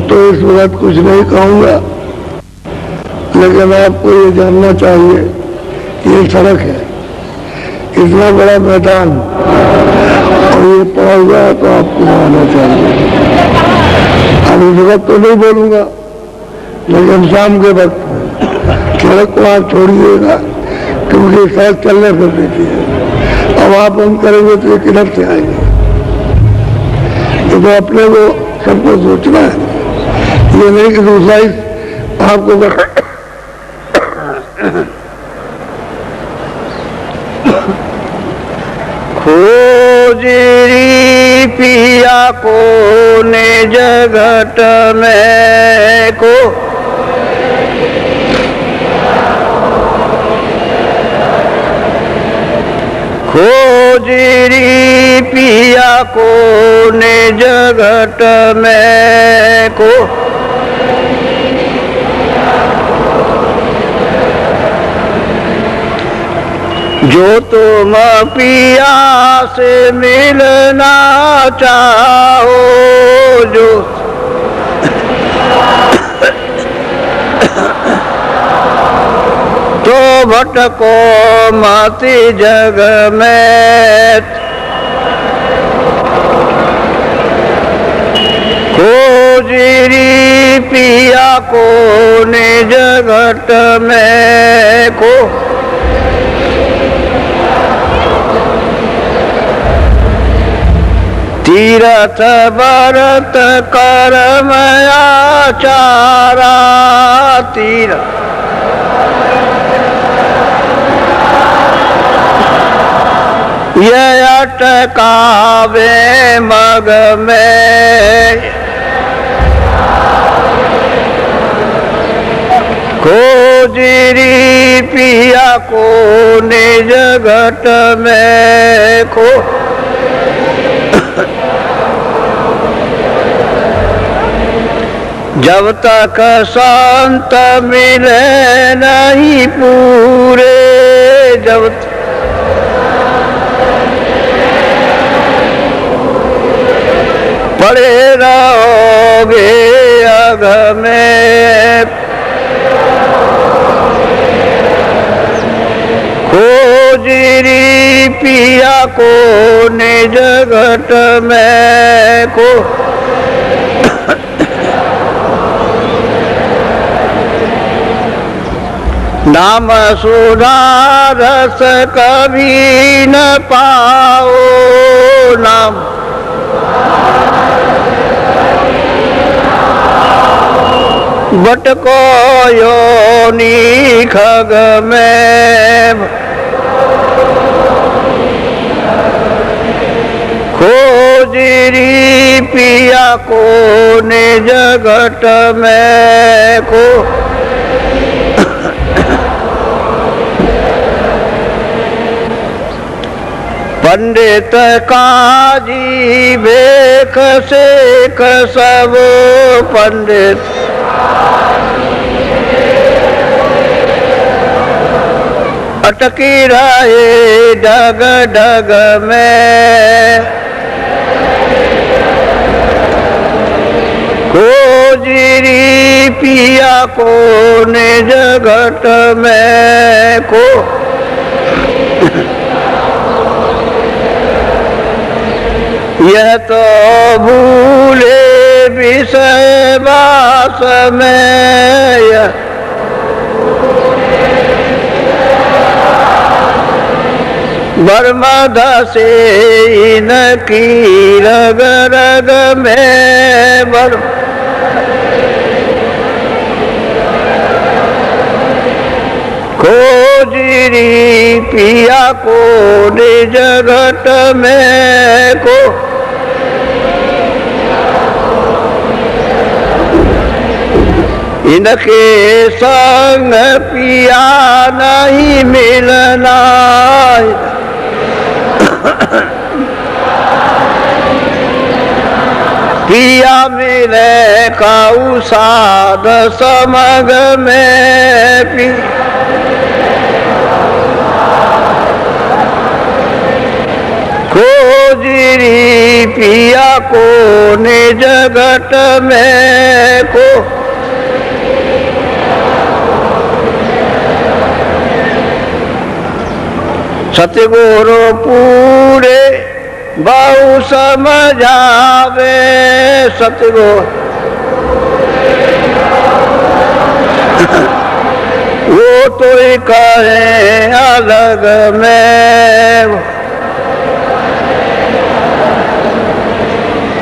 तो इस वक्त कुछ नहीं कहूँगा, लेकिन आपको ये जानना चाहिए कि ये सड़क है, इतना बड़ा मैदान, और ये पहुँच गया तो आपको आना चाहिए। अब इस वक्त तो नहीं बोलूँगा, लेकिन शाम के वक्त सड़क को आप छोड़िएगा, क्योंकि सड़क चलने फिर देती है। अब आप बंद करेंगे तो ये किधर से आएंगे? तो अपने को सबको सोचना है, ये नहीं कि दूसरा ही आपको खोजरी पिया को निज घट में को खोजरी पिया को निज घट में को जो तुम पिया से मिलना चाहो, जो तो भटको मत जग में, खोजरी पिया को निज घट में को तीरथ व्रत कर्म आचारा, तीरथ ये अटकावे मग में, खोजरी पिया को निज घट में को जब तक संत मिले नहीं पूरे, जब पड़े रहोगे अघ में, खोजरी पिया को निज घट में को नाम सुधा रस कभी न पाओ, नाम भटको योनि खग में, खोजरी पिया को निज घट में को पंडित काजी भेख सेख सब, पंडित अटकी रहे डग डग में, खोजरी पिया को निज घट में को यह तो भूले विषय वास में, बर्मद से इनकी रग रग में, खोजरी पिया को निज घट में को इनके संग पिया नहीं मिलना, पिया मिले काऊ साध समग में, खोजरी पिया को निज घट में को सतगुरु पूरे बहु समझावे सतगुरु वो तो ही कहे अलग में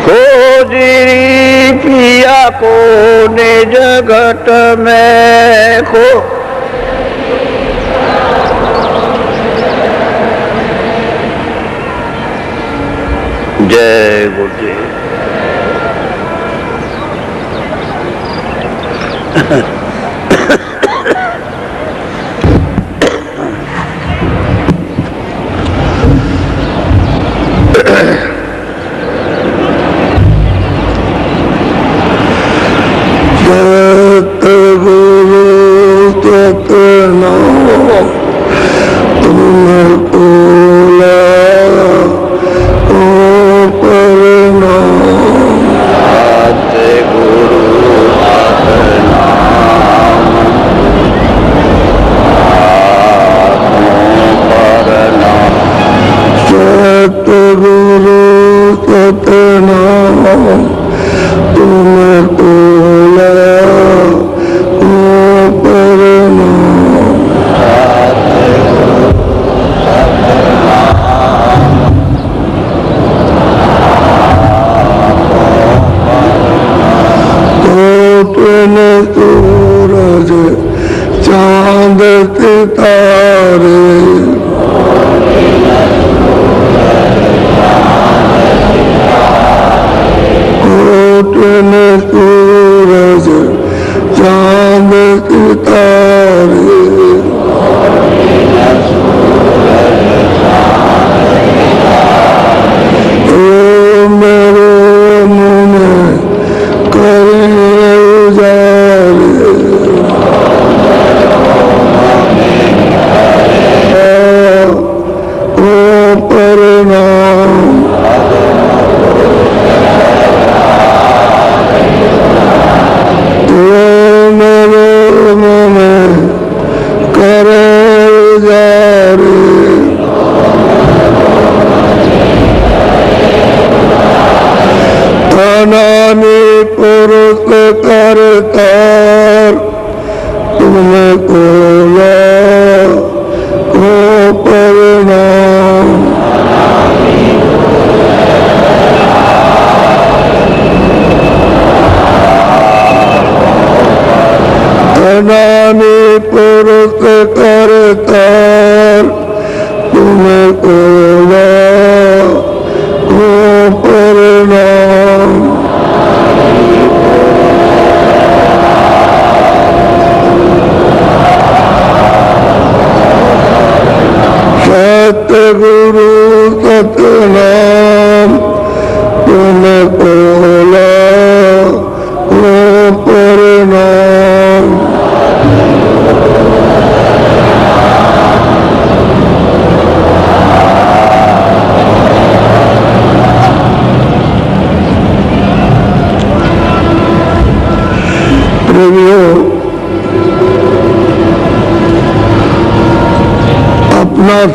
खोजरी पिया को निज घट में को जय गुरुदेव।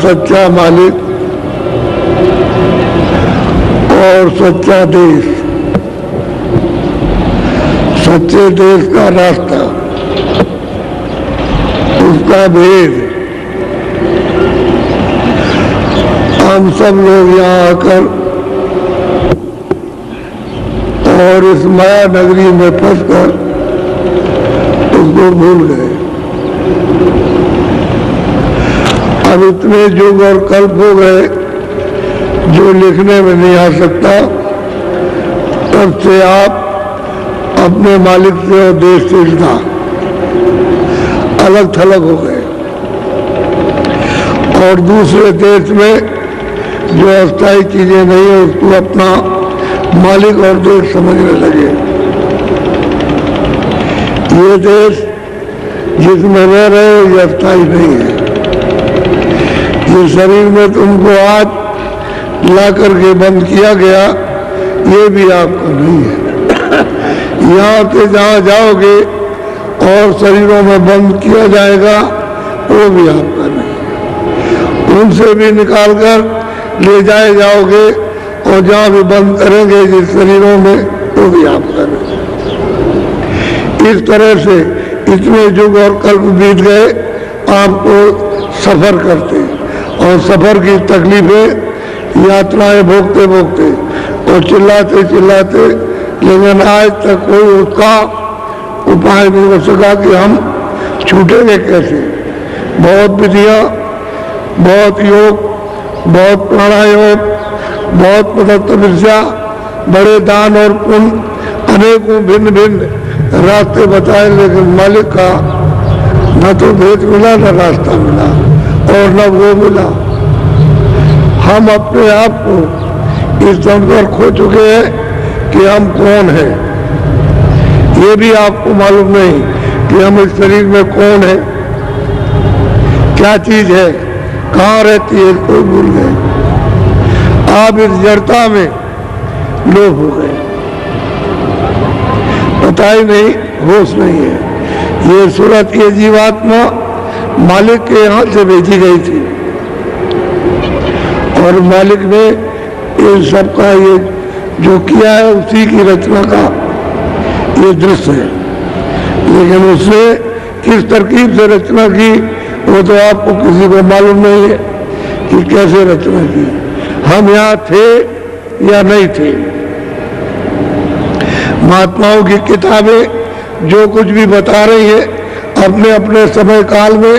सच्चा मालिक और सच्चा देश, सच्चे देश का रास्ता, उसका भेद हम सब लोग यहाँ आकर और इस माया नगरी में फंसकर उसको भूल गए। अब इतने युग और कल्प हो गए जो लिखने में नहीं आ सकता, तब से आप अपने मालिक से और देश से इतना अलग थलग हो गए और दूसरे देश में जो अस्थायी चीजें नहीं है उसको अपना मालिक और देश समझने लगे। ये देश जिसमें रह रहे हो ये अस्थायी नहीं है। ये शरीर में तुमको आज ला करके बंद किया गया, ये भी आपका नहीं है। यहाँ से जहाँ जाओगे और शरीरों में बंद किया जाएगा, वो भी आपका नहीं। उनसे भी निकाल कर ले जाए जाओगे और जहाँ भी बंद करेंगे जिस शरीरों में, वो भी आपका नहीं। इस तरह से इतने युग और कल्प बीत गए आपको सफर करते, और सफर की तकलीफें यात्राएं भोगते भोगते और चिल्लाते चिल्लाते, लेकिन आज तक कोई उसका उपाय नहीं हो सका कि हम छूटेंगे कैसे। बहुत विधियाँ, बहुत योग, बहुत प्राणायाम, बहुत तपस्या, बड़े दान और पुण्य, अनेकों भिन्न भिन्न रास्ते बताए, लेकिन मालिक का न तो भेद मिला, न रास्ता मिला, और न वो मिला। हम अपने आप को इस दम पर खो चुके हैं कि हम कौन हैं। ये भी आपको मालूम नहीं कि हम इस शरीर में कौन है, क्या चीज है, कहाँ रहती है, कोई भूल गए। आप इस जड़ता में लोभ हो गए, पता ही नहीं, होश नहीं है। ये सूरत, ये जीवात्मा मालिक के यहाँ से भेजी गई थी, और मालिक ने इन सबका ये जो किया है उसी की रचना का ये दृश्य है। लेकिन उसने किस तरकीब से रचना की वो तो आपको किसी को मालूम नहीं है कि कैसे रचना की। हम यहाँ थे या नहीं थे। महात्माओं की किताबें जो कुछ भी बता रही है अपने अपने समय काल में,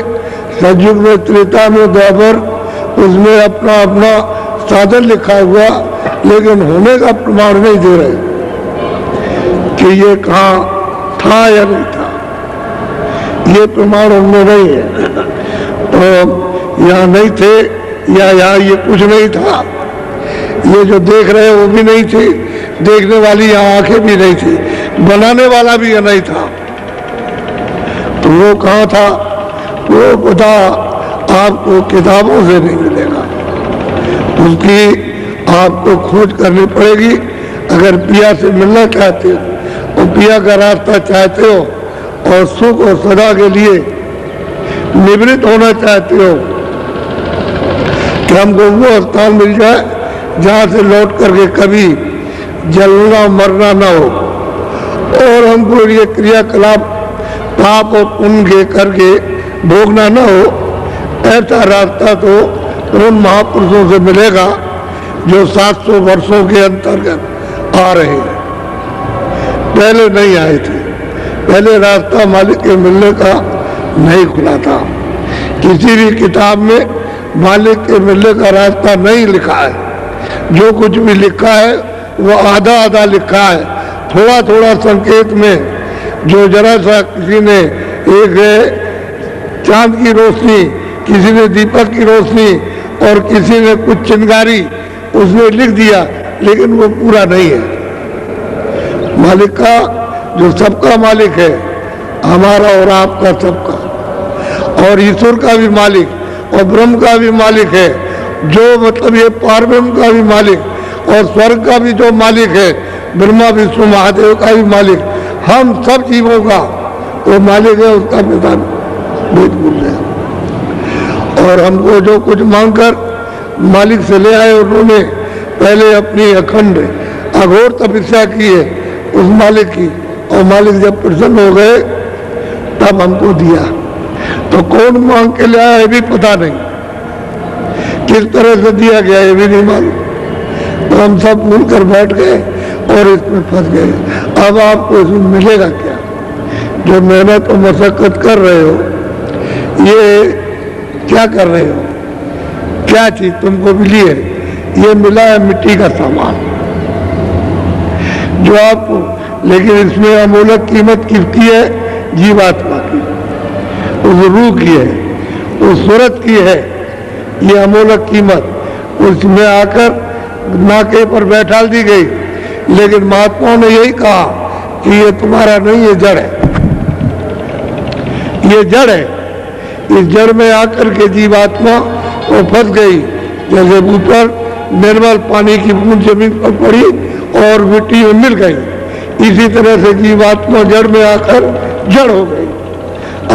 सतयुग में, त्रेता में, द्वापर, उसमें अपना अपना साधन लिखा हुआ, लेकिन होने का प्रमाण नहीं दे रहे कि ये कहाँ था या नहीं था। ये प्रमाण उनमें नहीं है। तो यहाँ नहीं थे या यहाँ ये कुछ नहीं था, ये जो देख रहे वो भी नहीं थे, देखने वाली यहाँ आंखें भी नहीं थी, बनाने वाला भी ये नहीं था। तो वो कहाँ था, वो पता आपको किताबों से नहीं मिलेगा, उसकी आपको खोज करनी पड़ेगी। अगर पिया से मिलना चाहते हो और पिया का रास्ता चाहते हो और सुख और सदा के लिए निवृत्त होना चाहते हो कि हमको वो स्थान मिल जाए जहाँ से लौट करके कभी जलना मरना ना हो, और हमको ये क्रियाकलाप पाप और पुण्य करके भोगना ना हो, ऐसा रास्ता तो उन महापुरुषों से मिलेगा जो 700 वर्षों के अंतर्गत आ रहे हैं। पहले नहीं आए थे, पहले रास्ता मालिक के मिलने का नहीं खुला था। किसी भी किताब में मालिक के मिलने का रास्ता नहीं लिखा है। जो कुछ भी लिखा है वो आधा आधा लिखा है, थोड़ा थोड़ा संकेत में। जो जरा सा किसी ने एक चांद की रोशनी, किसी ने दीपक की रोशनी और किसी ने कुछ चिंगारी उसने लिख दिया, लेकिन वो पूरा नहीं है। मालिक का, जो सबका मालिक है, हमारा और आपका सबका, और ईश्वर का भी मालिक और ब्रह्म का भी मालिक है, जो मतलब ये पारब्रह्म का भी मालिक और स्वर्ग का भी जो मालिक है, ब्रह्मा विष्णु महादेव का भी मालिक, हम सब जीवों का वो मालिक है, उसका पिता भेद भूल गया। और हमको जो कुछ मांगकर मालिक से ले आए, उन्होंने पहले अपनी अखंड अघोर तपस्या की है उस मालिक की, और मालिक जब प्रसन्न हो गए तब हमको दिया। तो कौन मांग के ले आया ये भी पता नहीं, किस तरह से दिया गया ये भी नहीं मालूम। तो हम सब मिलकर बैठ गए और इसमें फंस गए। अब आपको इसमें मिलेगा क्या? जो मेहनत और मशक्कत कर रहे हो, ये क्या कर रहे हो, क्या चीज तुमको मिली है? ये मिला है मिट्टी का सामान जो आपको, लेकिन इसमें अमूलक कीमत किसकी है? जीवात्मा की, उस रूह की है, उस सूरत की है ये अमूलक कीमत। उसमें आकर नाके पर बैठा दी गई, लेकिन महात्माओं ने यही कहा कि ये तुम्हारा नहीं, ये जड़ है, ये जड़ है। इस जड़ में आकर के जीवात्मा वो फंस गई, जैसे ऊपर निर्मल पानी की बूंद जमीन पर पड़ी और मिट्टी में मिल गई। इसी तरह से जीवात्मा जड़ में आकर जड़ हो गई।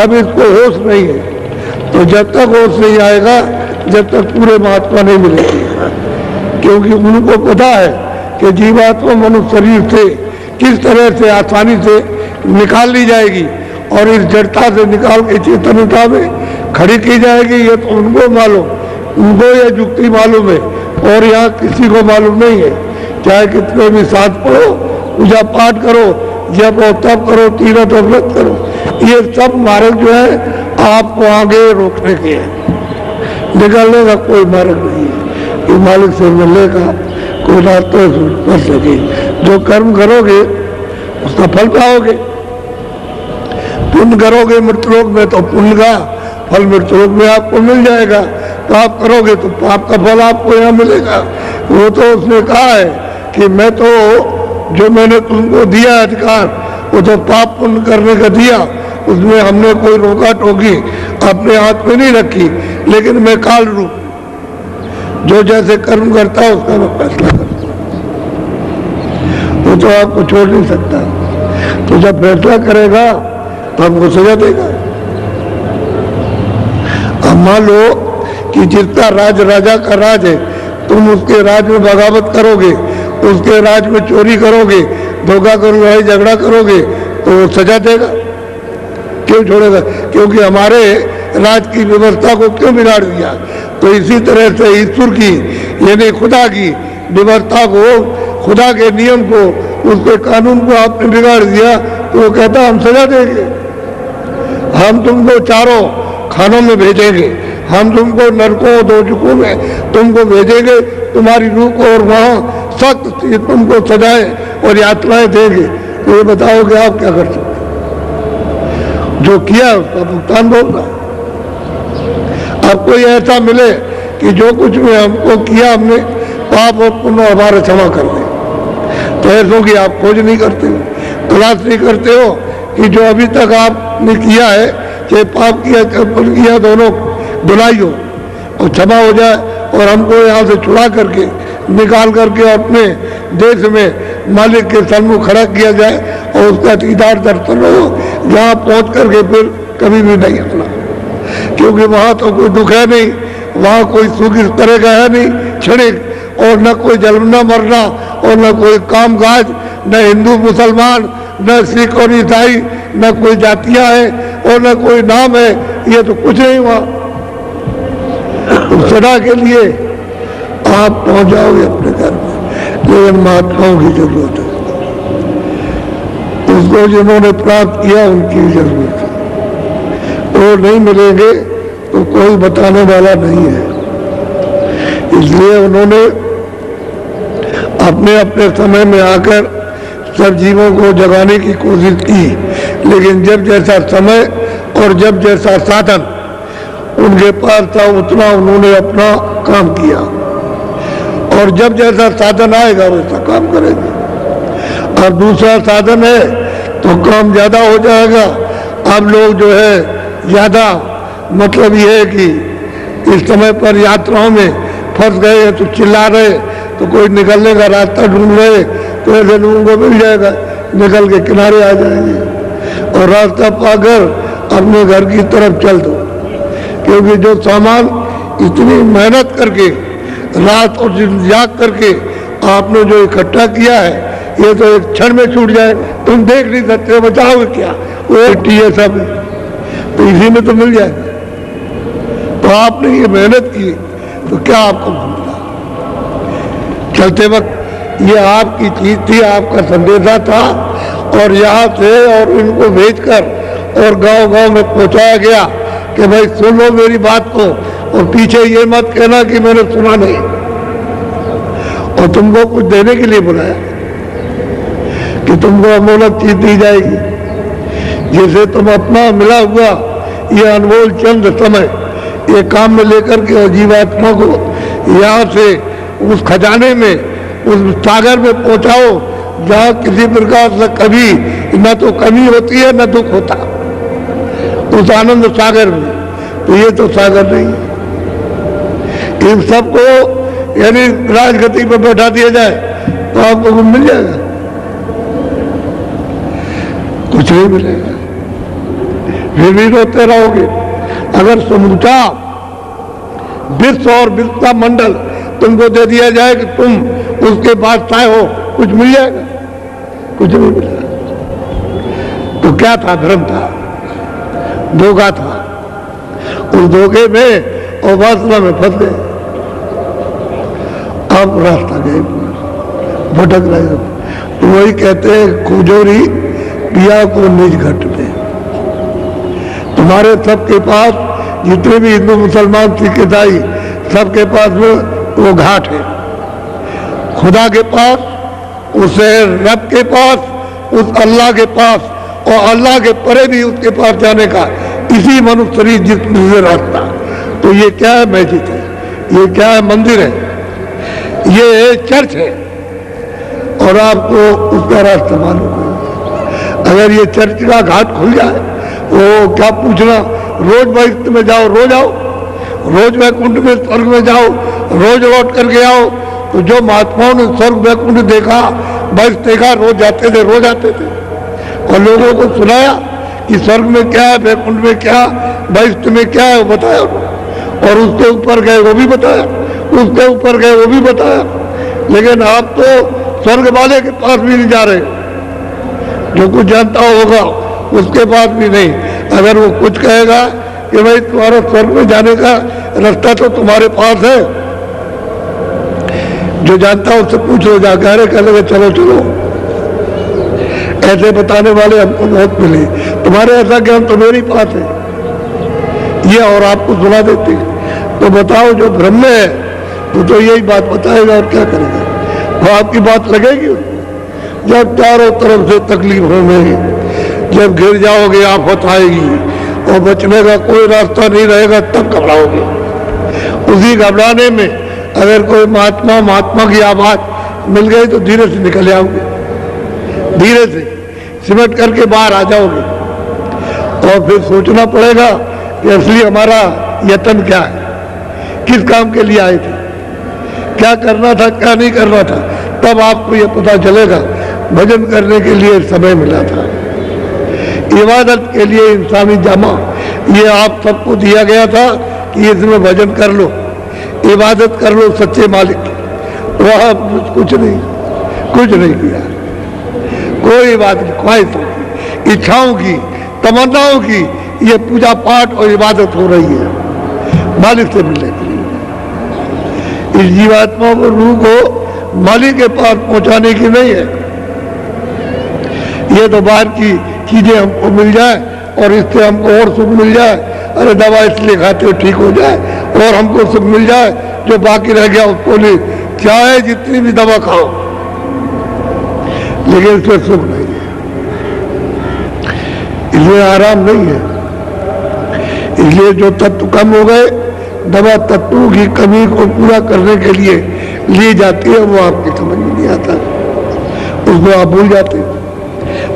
अब इसको होश नहीं है, तो जब तक होश नहीं आएगा जब तक पूरे महात्मा नहीं मिलेंगे, क्योंकि उनको पता है कि जीवात्मा मनुष्य शरीर से किस तरह से आसानी से निकाल ली जाएगी और इस जड़ता से निकाल के चेतनता में खड़ी की जाएगी। ये तो उनको मालूम, उनको ये युक्ति मालूम है और यहाँ किसी को मालूम नहीं है। चाहे कितने भी साथ पढ़ो, पूजा पाठ करो, जब और तब करो, तीरथ और व्रत करो, ये सब मार्ग जो है आपको आगे रोकने के हैं। निकलने का कोई मार्ग नहीं है कि मालिक से मिलने का कोई रास्ता कर सके। जो कर्म करोगे उसका फल पाओगे। पुण्य करोगे मृतलोक में तो पुण्य का फल मृतलोक में आपको मिल जाएगा। पाप करोगे तो पाप का फल आपको यहाँ मिलेगा। वो तो उसने कहा है कि मैं तो जो मैंने तुमको दिया अधिकार वो तो पाप पुण्य करने का दिया, उसमें हमने कोई रोका टोकी अपने हाथ में नहीं रखी, लेकिन मैं काल रूप जो जैसे कर्म करता है उसका मैं फैसला करता हूँ। वो तो आपको छोड़ नहीं सकता। तो जब फैसला करेगा तो हमको सजा देगा। अब मान लो कि जिसका राज राजा का राज है, तुम उसके राज में बगावत करोगे, उसके राज में चोरी करोगे, धोखा करोगे, झगड़ा करोगे, तो वो सजा देगा। क्यों छोड़ेगा? क्योंकि हमारे राज की व्यवस्था को क्यों बिगाड़ दिया। तो इसी तरह से ईश्वर की यानी खुदा की व्यवस्था को, खुदा के नियम को, उसके कानून को आपने बिगाड़ दिया, तो वो कहता हम सजा देंगे। हम तुमको चारों खानों में भेजेंगे, हम तुमको नरकों दोजकों में तुमको भेजेंगे, तुम्हारी रूह को, और वहाँ सख्त तुमको सजाएं और यातनाएं देंगे। तो ये बताओ कि आप क्या कर सकते? जो किया उसका भुगतान भोगना। अब कोई ऐसा मिले कि जो कुछ भी हमको किया हमने पाप और पुण्य हमारे क्षमा कर दे, तो ऐसों की आप खोज नहीं करते हो, तलाश नहीं करते हो कि जो अभी तक आपने किया है, चाहे पाप किया चाहे पुण्य किया, दोनों धुलाई हो और क्षमा हो जाए और हमको यहाँ से छुड़ा करके निकाल करके अपने देश में मालिक के सन्मुख खड़ा किया जाए और उसका दीदार दर्शन हो, जहाँ पहुँच करके फिर कभी भी नहीं आना। क्योंकि वहाँ तो कोई दुख है नहीं, वहाँ कोई सुख इस तरह का है नहीं क्षणिक, और न कोई जन्मना मरना, और न कोई काम काज, न हिंदू मुसलमान, न सिख और ईसाई, न कोई जातियाँ हैं और न कोई नाम है। ये तो कुछ नहीं वहाँ। तो सदा के लिए आप पहुँच जाओगे अपने घर में, लेकिन महात्माओं की जरूरत है। उसको जिन्होंने प्राप्त किया उनकी जरूरत है। वो नहीं मिलेंगे तो कोई बताने वाला नहीं है। इसलिए उन्होंने अपने अपने समय में आकर सब जीवों को जगाने की कोशिश की, लेकिन जब जैसा समय और जब जैसा साधन उनके पास था उतना उन्होंने अपना काम किया, और जब जैसा साधन आएगा वैसा काम करेंगे। और दूसरा साधन है तो काम ज्यादा हो जाएगा। अब लोग जो है ज्यादा, मतलब ये है कि इस समय पर यात्राओं में फंस गए तो चिल्ला रहे, तो कोई निकलने का रास्ता ढूंढ रहे, तो ऐसे लोगों को मिल जाएगा, निकल के किनारे आ जाएंगे और रास्ता पाकर अपने घर की तरफ चल दो। क्योंकि जो सामान इतनी मेहनत करके रात और दिन जाग करके आपने जो इकट्ठा किया है, ये तो एक क्षण में छूट जाए, तुम देख नहीं सकते, बचाओगे क्या? वो मिट्टी है सब, तो इसी में तो मिल जाएगा। तो आपने ये मेहनत की तो क्या आपको मिला? चलते वक्त ये आपकी चीज थी, आपका संदेशा था, और यहाँ से और इनको भेजकर और गांव-गांव में पहुंचाया गया कि भाई सुन लो मेरी बात को, और पीछे ये मत कहना कि मैंने सुना नहीं। और तुमको कुछ देने के लिए बुलाया कि तुमको अमोलक चीज दी जाएगी, जिसे तुम अपना मिला हुआ ये अनमोल चंद समय ये काम में लेकर के जीवात्मा को यहाँ से उस खजाने में, उस सागर में पहुँचाओ जहाँ किसी प्रकार से कभी न तो कमी होती है न दुख होता, उस आनंद सागर में। तो ये तो सागर नहीं है। इन सबको यानी राजगद्दी पर बैठा दिया जाए तो आपको कुछ मिल जाएगा? कुछ नहीं मिलेगा, फिर भी रोते रहोगे। अगर समूचा विश्व और विश्व मंडल तुमको दे दिया जाए कि तुम उसके बादशाह हो, कुछ मिल जाएगा? कुछ नहीं मिलेगा। तो क्या था? धर्म था, धोखा था। उस धोखे में और वासना में फंस गए। आप रास्ता गए, भटक रहे हो। तो वही कहते हैं खोजोरी पिया को निज घट में। तुम्हारे सबके पास जितने भी हिंदू मुसलमान सिख ईसाई सबके पास वो घाट है। खुदा के पास, उसे रब के पास, उस अल्लाह के पास और अल्लाह के परे भी उसके पास जाने का इसी मनुष्य शरीर जिसमें से रास्ता। तो ये क्या है? मस्जिद है, ये क्या है? मंदिर है, ये चर्च है। और आपको उसका रास्ता मालूम है। अगर ये चर्च का घाट खुल जाए, वो क्या पूछना, रोज वैकुंठ में जाओ, रोज आओ, रोज वैकुंठ में स्वर्ग में जाओ, रोज लौट करके आओ। तो जो महात्माओं ने स्वर्ग वैकुंठ देखा, बस देखा, रोज जाते थे, रोज आते थे और लोगों को सुनाया कि स्वर्ग में क्या है, वैकुंठ में क्या, वैकुंठ में क्या है, वो बताया। और उसके ऊपर गए वो भी बताया, उसके ऊपर गए वो भी बताया। लेकिन आप तो स्वर्ग वाले के पास भी नहीं जा रहे, जो कुछ जानता होगा उसके पास भी नहीं। अगर वो कुछ कहेगा कि भाई तुम्हारा स्वर्ग में जाने का रास्ता तो तुम्हारे पास है, जो जानता उससे पूछ लो जाकर, अरे कह लगे चलो चलो। ऐसे बताने वाले हमको बहुत मिले, तुम्हारे ऐसा ज्ञान तो मेरे पास है ये, और आपको सुना देते हैं। तो बताओ जो ब्रह्म में है वो तो यही बात बताएगा और क्या करेगा? वो आपकी बात लगेगी उसको। जब चारों तरफ से तकलीफों में जब गिर जाओगे, आफत आएगी और बचने का कोई रास्ता नहीं रहेगा, तब घबराओगे। उसी घबराने में अगर कोई महात्मा की आवाज मिल गई तो धीरे से निकल जाओगे, धीरे से सिमट करके बाहर आ जाओगे। और फिर सोचना पड़ेगा कि असली हमारा यत्न क्या है, किस काम के लिए आए थे, क्या करना था, क्या नहीं करना था। तब आपको ये पता चलेगा भजन करने के लिए समय मिला था, इबादत के लिए इंसानी जामा ये आप सबको दिया गया था कि इसमें भजन कर लो, इबादत कर लो सच्चे मालिक की। वह कुछ नहीं किया। कोई बात नहीं, ख्वाहिशों की, इच्छाओं की, तमन्नाओं की ये पूजा पाठ और इबादत हो रही है मालिक से मिलने के लिए। इस जीवात्मा को, रूह को मालिक के पास पहुंचाने की नहीं है। ये तो बाहर की चीजें हमको मिल जाए और इससे हमको और सुख मिल जाए। अरे दवा इसलिए खाते हो ठीक हो जाए, और हमको सुख मिल जाए, जो बाकी रह गया उसको नहीं। क्या है, जितनी भी दवा खाओ लेकिन इसमें सुख नहीं है, इसमें आराम नहीं है। इसलिए जो तत्व कम हो गए, दवा तत्वों की कमी को पूरा करने के लिए ली जाती है, वो आपकी समझ में नहीं आता, उसको आप भूल जाते हैं।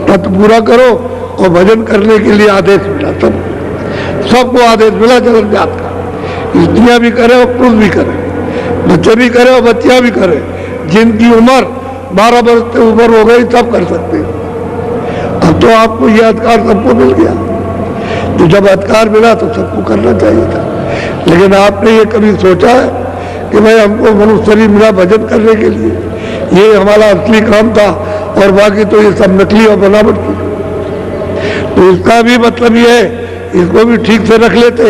तत्व पूरा करो और भजन करने के लिए आदेश मिला, सबको आदेश मिला जगत जात का। स्त्रियां भी करें और पुरुष भी करें, बच्चे भी करें और बच्चियां भी करें। जिनकी उम्र 12 वर्ष से ऊपर हो गई सब कर सकते हैं। अब तो आपको यह अधिकार सबको मिल गया, तो जब अधिकार मिला तो सबको करना चाहिए था। लेकिन आपने ये कभी सोचा है कि भाई हमको मनुष्य शरीर मिला भजन करने के लिए, ये हमारा असली काम था और बाकी तो ये सब नकली और बनावट थी। तो इसका भी मतलब ये है, इसको भी ठीक से रख लेते,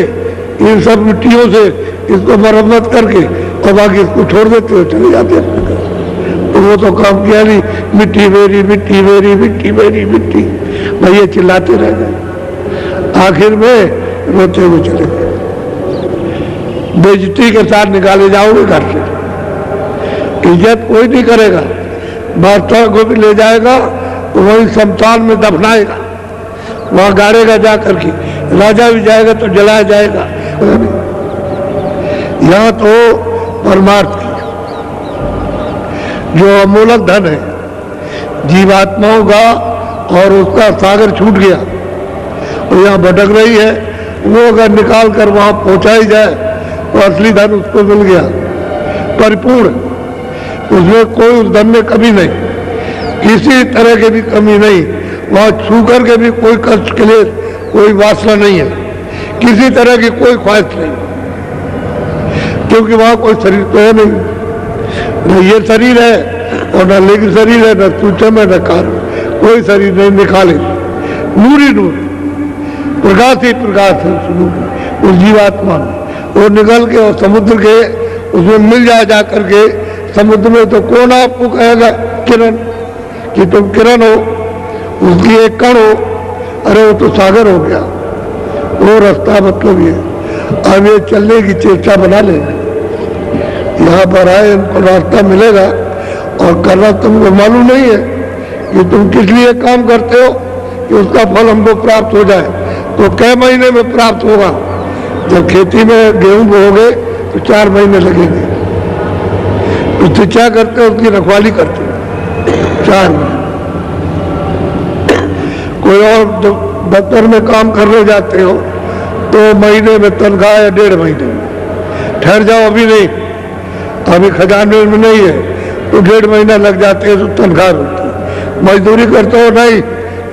इन सब मिट्टियों से इसको मरम्मत करके, और बाकी इसको छोड़ देते हो, चले जाते हैं। तो वो तो काम किया नहीं, मिट्टी मेरी मिट्टी मेरी मिट्टी मेरी मिट्टी, भाई ये चिल्लाते रह गए। आखिर में रोते हुए चले गए। बेइज्जती के साथ निकाले जाओगे घर से, इज्जत कोई नहीं करेगा। बादशाह को भी ले जाएगा तो वही शमशान में दफनाएगा, वहां गाड़ेगा जा करके। राजा भी जाएगा तो जलाया जाएगा। यहाँ तो परमार्थ की जो अमूलक धन है जीवात्माओं का, और उसका सागर छूट गया और यहाँ भटक रही है, वो अगर निकाल कर वहां पहुंचाई जाए तो असली धन उसको मिल गया। परिपूर्ण, उसमें कोई उस धन में कमी नहीं, किसी तरह की भी कमी नहीं, वहाँ छू करके भी कोई कष्ट के लिए कोई वासना नहीं है, किसी तरह की कोई ख्वाहिश नहीं, क्योंकि वहाँ कोई शरीर तो है नहीं, न ये शरीर है और न लिंग शरीर है, न सूक्ष्म है न कारण, कोई शरीर नहीं, निकाले नूर ही नूर, प्रकाश ही प्रकाश है उस जीवात्मा में। वो निकल के और समुद्र के उसमें मिल जाए जा करके समुद्र में, तो कौन आपको कहेगा किरण कि तुम किरण हो, उसकी एक कण हो, अरे वो तो सागर हो गया। वो रास्ता मतलब ये, अब ये चलने की चेष्टा बना ले, यहाँ पर आए इनको रास्ता मिलेगा, और करना तुमको मालूम नहीं है कि तुम किस लिए काम करते हो कि उसका फल हमको प्राप्त हो जाए। तो कई महीने में प्राप्त होगा? जब खेती में गेहूं बोओगे तो 4 महीने लगेंगे, उससे क्या करते हो? उसकी रखवाली करते हो 4 महीने। कोई और दफ्तर में काम करने जाते हो तो महीने में तनख्वाह या 1.5 महीने में, ठहर जाओ अभी नहीं, अभी खजाने में नहीं है तो 1.5 महीना लग जाते हैं, तो तनख्वाह होती है। मजदूरी करते हो नहीं,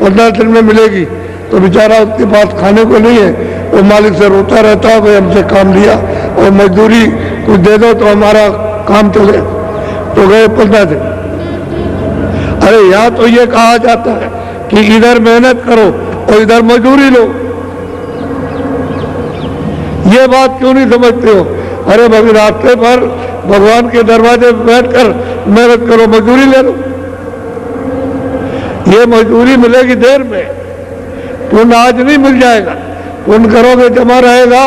15 दिन में मिलेगी, तो बेचारा उसके पास खाने को नहीं है, वो मालिक से रोता रहता है, भाई हमसे काम लिया और मजदूरी कुछ दे दो तो हमारा काम चले, तो गए 15 दिन। अरे यहाँ तो ये कहा जाता है कि इधर मेहनत करो और इधर मजदूरी लो, ये बात क्यों नहीं समझते हो? अरे भाई रास्ते पर भगवान के दरवाजे पर बैठकर मेहनत करो, मजदूरी ले लो, ये मजदूरी मिलेगी देर में, पुण्य आज नहीं मिल जाएगा। पुण्य करोगे जमा रहेगा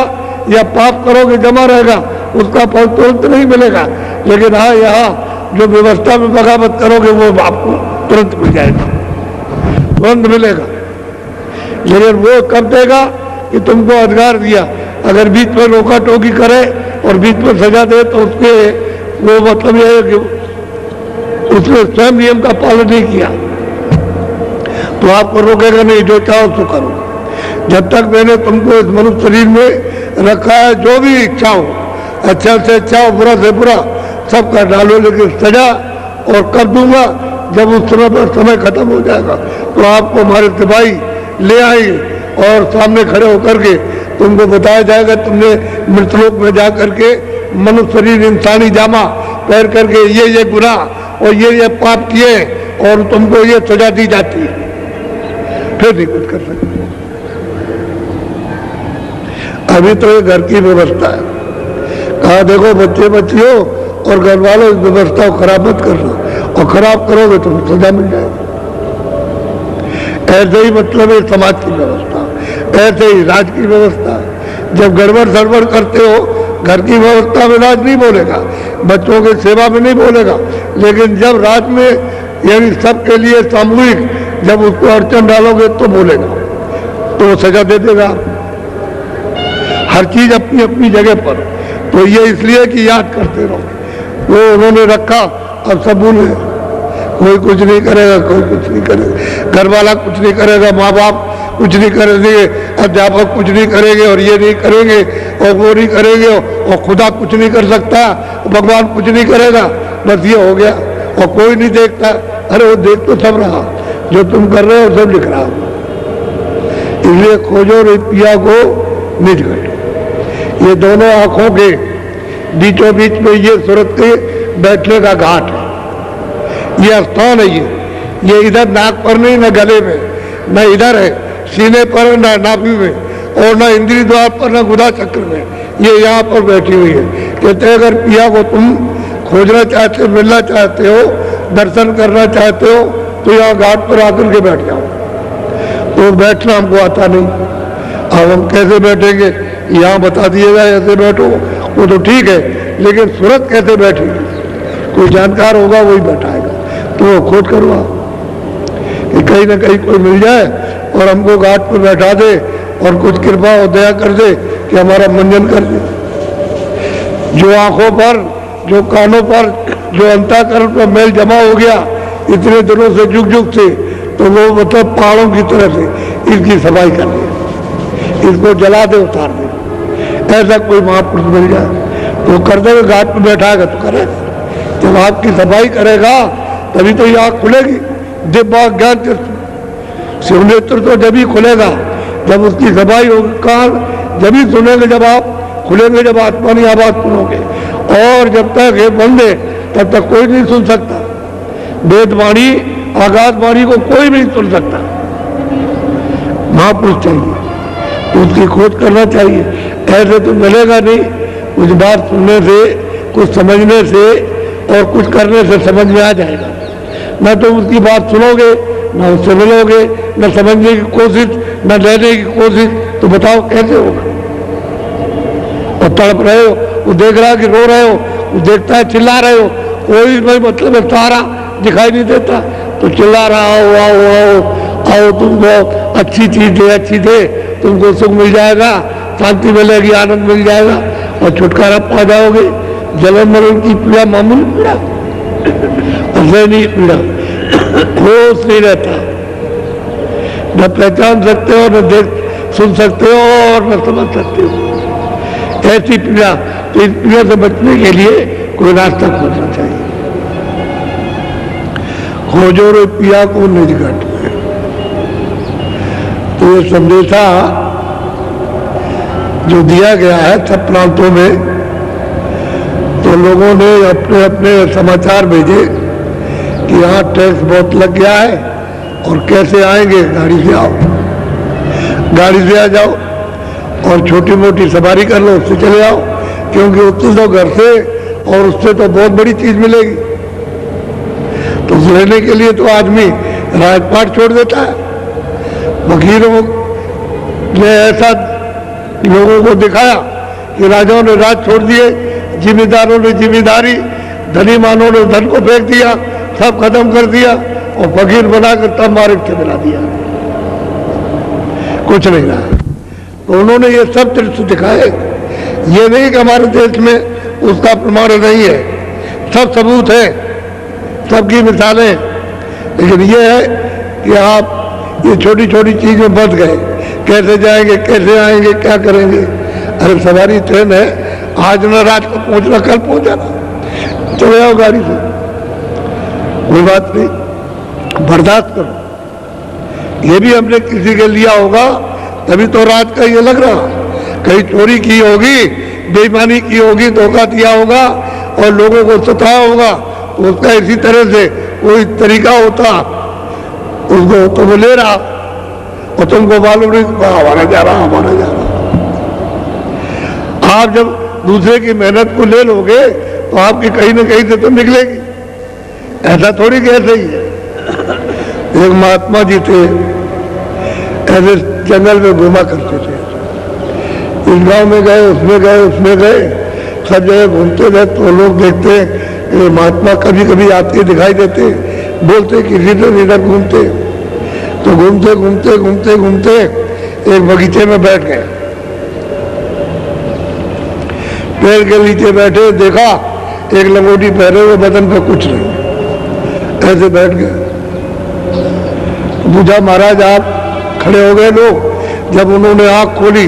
या पाप करोगे जमा रहेगा, उसका फल तुरंत नहीं मिलेगा। लेकिन हाँ, यहाँ जो व्यवस्था में बगावत करोगे वो आपको तुरंत मिल जाएगा, तुरंत मिलेगा। लेकिन वो कब देगा कि तुमको अधिकार दिया, अगर बीच में रोका टोकी करे और बीच में सजा दे तो उसके वो मतलब यह है कि उसने स्वयं नियम का पालन नहीं किया तो आपको रोकेगा नहीं, जो चाहो सो करो। जब तक मैंने तुमको इस मनुष्य शरीर में रखा है, जो भी इच्छा हो, अच्छा से अच्छा हो, बुरा से बुरा, सब कर डालो, लेकिन सजा और कर दूंगा जब उस समय पर समय खत्म हो जाएगा तो आपको हमारे सिपाही ले आएंगे और सामने खड़े होकर के तुमको बताया जाएगा तुमने मृतलोक में जा करके मनुष्य शरीर इंसानी जामा पहन करके ये गुनाह और ये पाप किए और तुमको ये सजा दी जाती है, फिर नहीं कुछ कर सकते। अभी तो ये घर की व्यवस्था है, कहा देखो बच्चे बच्चियों और घर वालों इस व्यवस्था को खराब मत करना, और खराब करोगे तो सजा मिल जाएगी। ऐसे ही मतलब है समाज की व्यवस्था, ऐसे ही राज की व्यवस्था। जब गड़बड़ सड़बड़ करते हो, घर की व्यवस्था में राज नहीं बोलेगा, बच्चों की सेवा में नहीं बोलेगा, लेकिन जब राज में यानी सबके लिए सामूहिक जब उसको अड़चन डालोगे तो बोलेगा, तो सजा दे देगा। हर चीज अपनी अपनी जगह पर, तो ये इसलिए कि याद करते रहो, वो उन्होंने रखा, अब सब भूले। कोई कुछ नहीं करेगा, कोई कुछ नहीं करेगा, घर वाला कुछ नहीं करेगा, माँ बाप कुछ नहीं करेंगे, अध्यापक कुछ नहीं करेंगे, और ये नहीं करेंगे और वो नहीं करेंगे, और खुदा कुछ नहीं कर सकता, भगवान कुछ नहीं करेगा, बस ये हो गया। और कोई नहीं देखता, अरे वो देख तो सब रहा, जो तुम कर रहे हो सब लिख रहा हो। इसलिए खोजो रे पिया को निज घट। ये दोनों आंखों के बीचों बीच में ये सूरत के बैठने का घाट है, ये स्थान है। ये इधर नाक पर नहीं, न गले में, न इधर है सीने पर, न नाभि में, और न इंद्री द्वार पर, न गुदा चक्र में, ये यहाँ पर बैठी हुई है। कहते हैं अगर पिया को तुम खोजना चाहते हो, मिलना चाहते हो, दर्शन करना चाहते हो, तो यहाँ घाट पर आकर के बैठ जाओ। तो बैठना हमको आता नहीं, अब हम कैसे बैठेंगे? यहाँ बता दिएगा ऐसे बैठो, वो तो ठीक है, लेकिन सूरत कैसे बैठेगी? कोई जानकार होगा वही बैठाएगा, तो वो खोज करवा कि कहीं ना कहीं कोई मिल जाए और हमको घाट पर बैठा दे और कुछ कृपा और दया कर दे कि हमारा मंजन कर दे। जो आंखों पर, जो कानों पर, जो अंतःकरण पर मैल जमा हो गया इतने दिनों से, जुग जुग से, तो वो मतलब पहाड़ों की तरह से इसकी सफाई कर दे, इसको जला दे, उतार दे। ऐसा कोई महापुरुष मिल जाए वो कर्तव्य घाट पर बैठाएगा तो करेगा, जब आपकी सफाई करेगा तभी तो ये आँख खुलेगी। दिव्य ज्ञान शिव नेत्र तो जब ही खुलेगा जब उसकी सफाई होगी, कान जब ही सुनेंगे जब आप खुलेंगे, जब आत्मा की आवाज सुनोगे। और जब तक ये बंद है तब तक कोई नहीं सुन सकता। वेदवाणी आकाशवाणी को कोई नहीं सुन सकता। महापुरुष चाहिए तो उसकी खोज करना चाहिए। ऐसे तो मिलेगा नहीं। कुछ बात सुनने से, कुछ समझने से और कुछ करने से समझ में आ जाएगा। न तो उसकी बात सुनोगे, न उससे मिलोगे, न समझने की कोशिश, न लेने की कोशिश, तो बताओ कैसे होगा। और तड़प रहे हो, वो देख रहा है कि रो रहे हो, वो देखता है चिल्ला रहे हो, कोई नहीं मतलब है, सारा दिखाई नहीं देता तो चिल्ला रहा आओ आओ आओ आओ, तुमको अच्छी चीज दे, अच्छी दे, तुमको सुख मिल जाएगा, शांति मिलेगी, आनंद मिल जाएगा और छुटकारा पा जाओगे। जलन मरण की पीड़ा मामूली पीड़ा, असहनीय पीड़ा, होश नहीं रहता, न पहचान सकते हो, न देख सुन सकते हो और न समझ सकते हो। ऐसी पीड़ा, तो इस पीड़ा से बचने के लिए कोई रास्ता खोजना चाहिए। खोजो रे पिया को निज घट में। तो ये संदेशा जो दिया गया है सब प्रांतों में, तो लोगों ने अपने अपने समाचार भेजे कि यहाँ टैक्स बहुत लग गया है और कैसे आएंगे, गाड़ी से आओ, गाड़ी से आ जाओ और छोटी मोटी सवारी कर लो, उससे चले आओ, क्योंकि उससे तो घर से और उससे तो बहुत बड़ी चीज मिलेगी। तो लेने के लिए तो आदमी राजपाट छोड़ देता है। वकीलों ने ऐसा लोगों को दिखाया कि राजाओं ने राज छोड़ दिए, जिम्मेदारों ने जिम्मेदारी, धनीमानों ने धन को फेंक दिया, सब खत्म कर दिया और फकीर बनाकर तब मार्ग से मिला दिया, कुछ नहीं रहा। तो उन्होंने ये सब दृश्य दिखाए। ये नहीं कि हमारे देश में उसका प्रमाण नहीं है, सब सबूत है, सबकी मिसालें। लेकिन ये है कि आप ये छोटी छोटी चीजें बच गए, कैसे जाएंगे, कैसे आएंगे, क्या करेंगे। अरे सवारी ट्रेन है, आज न रात को पहुंचना, कल पहुंचाना, चले आओ गाड़ी से, कोई बात नहीं, बर्दाश्त करो। ये भी हमने किसी के लिया होगा तभी तो रात का ये लग रहा। कहीं चोरी की होगी, बेईमानी की होगी, धोखा दिया होगा और लोगों को सताया होगा, तो उसका इसी तरह से कोई तरीका होता, उसको तो वो ले रहा और तुमको मालूम नहीं हमारा जा रहा, हमारा जा रहा। आप जब दूसरे की मेहनत को ले लोगे तो आपकी कहीं ना कहीं से तो निकलेगी। ऐसा थोड़ी कि ऐसे ही है। एक महात्मा जी थे, ऐसे जंगल में घूमा करते थे, इस गांव में गए, उसमें गए, उसमें गए, सब जगह घूमते गए। तो लोग देखते कि महात्मा कभी कभी आते दिखाई देते, बोलते किसी से इधर घूमते। तो घूमते घूमते घूमते घूमते एक बगीचे में बैठ गए, पेड़ के नीचे बैठे, देखा एक लंगोटी पहने हुए, बदन पे कुछ नहीं, ऐसे बैठ गए। पूछा महाराज आप खड़े हो गए लोग। जब उन्होंने आंख खोली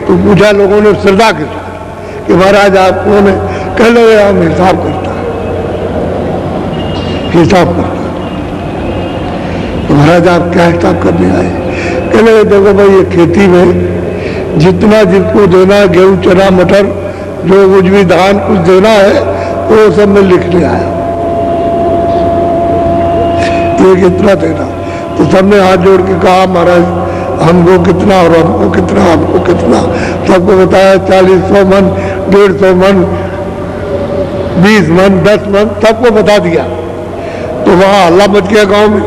तो पूछा लोगों ने श्रद्धा के साथ कि महाराज आप कौन है? कह लगे हम हिसाब करता है, हिसाब करता। तो महाराज आप क्या हिसाब करने आए? कह लगे देखो भाई ये खेती में जितना जिनको देना, गेहूं चना मटर जो कुछ भी धान कुछ देना है वो सब में लिखने आया, ये कितना देना। तो सबने हाथ जोड़ के कहा महाराज हमको कितना और हमको कितना, हमको कितना। सबको बताया 40-100 मन, 150 मन, 20 मन, 10 मन, सबको बता दिया। तो वहाँ हल्ला मच गया गांव में।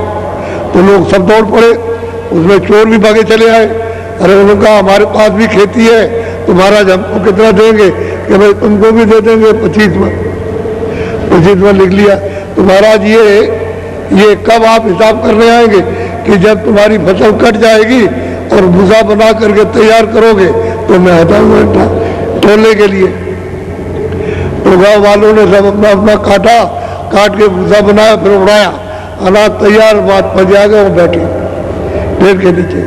तो लोग सब दौड़ पड़े, उसमें चोर भी भागे चले आए। अरे उन्होंने कहा हमारे पास भी खेती है, तो महाराज हमको कितना देंगे? कि भाई तुमको भी दे देंगे 25 मन। 25 मन लिख लिया। तो महाराज ये कब आप हिसाब करने आएंगे? कि जब तुम्हारी फसल कट जाएगी और भूसा बना करके तैयार करोगे तो मैं आता हूँ तोलने के लिए। तो गाँव वालों ने सब अपना अपना काट के भूसा बनाया, फिर उड़ाया, अनाज तैयार, बात पड़ जाएगा, वो बैठे पेड़ के नीचे।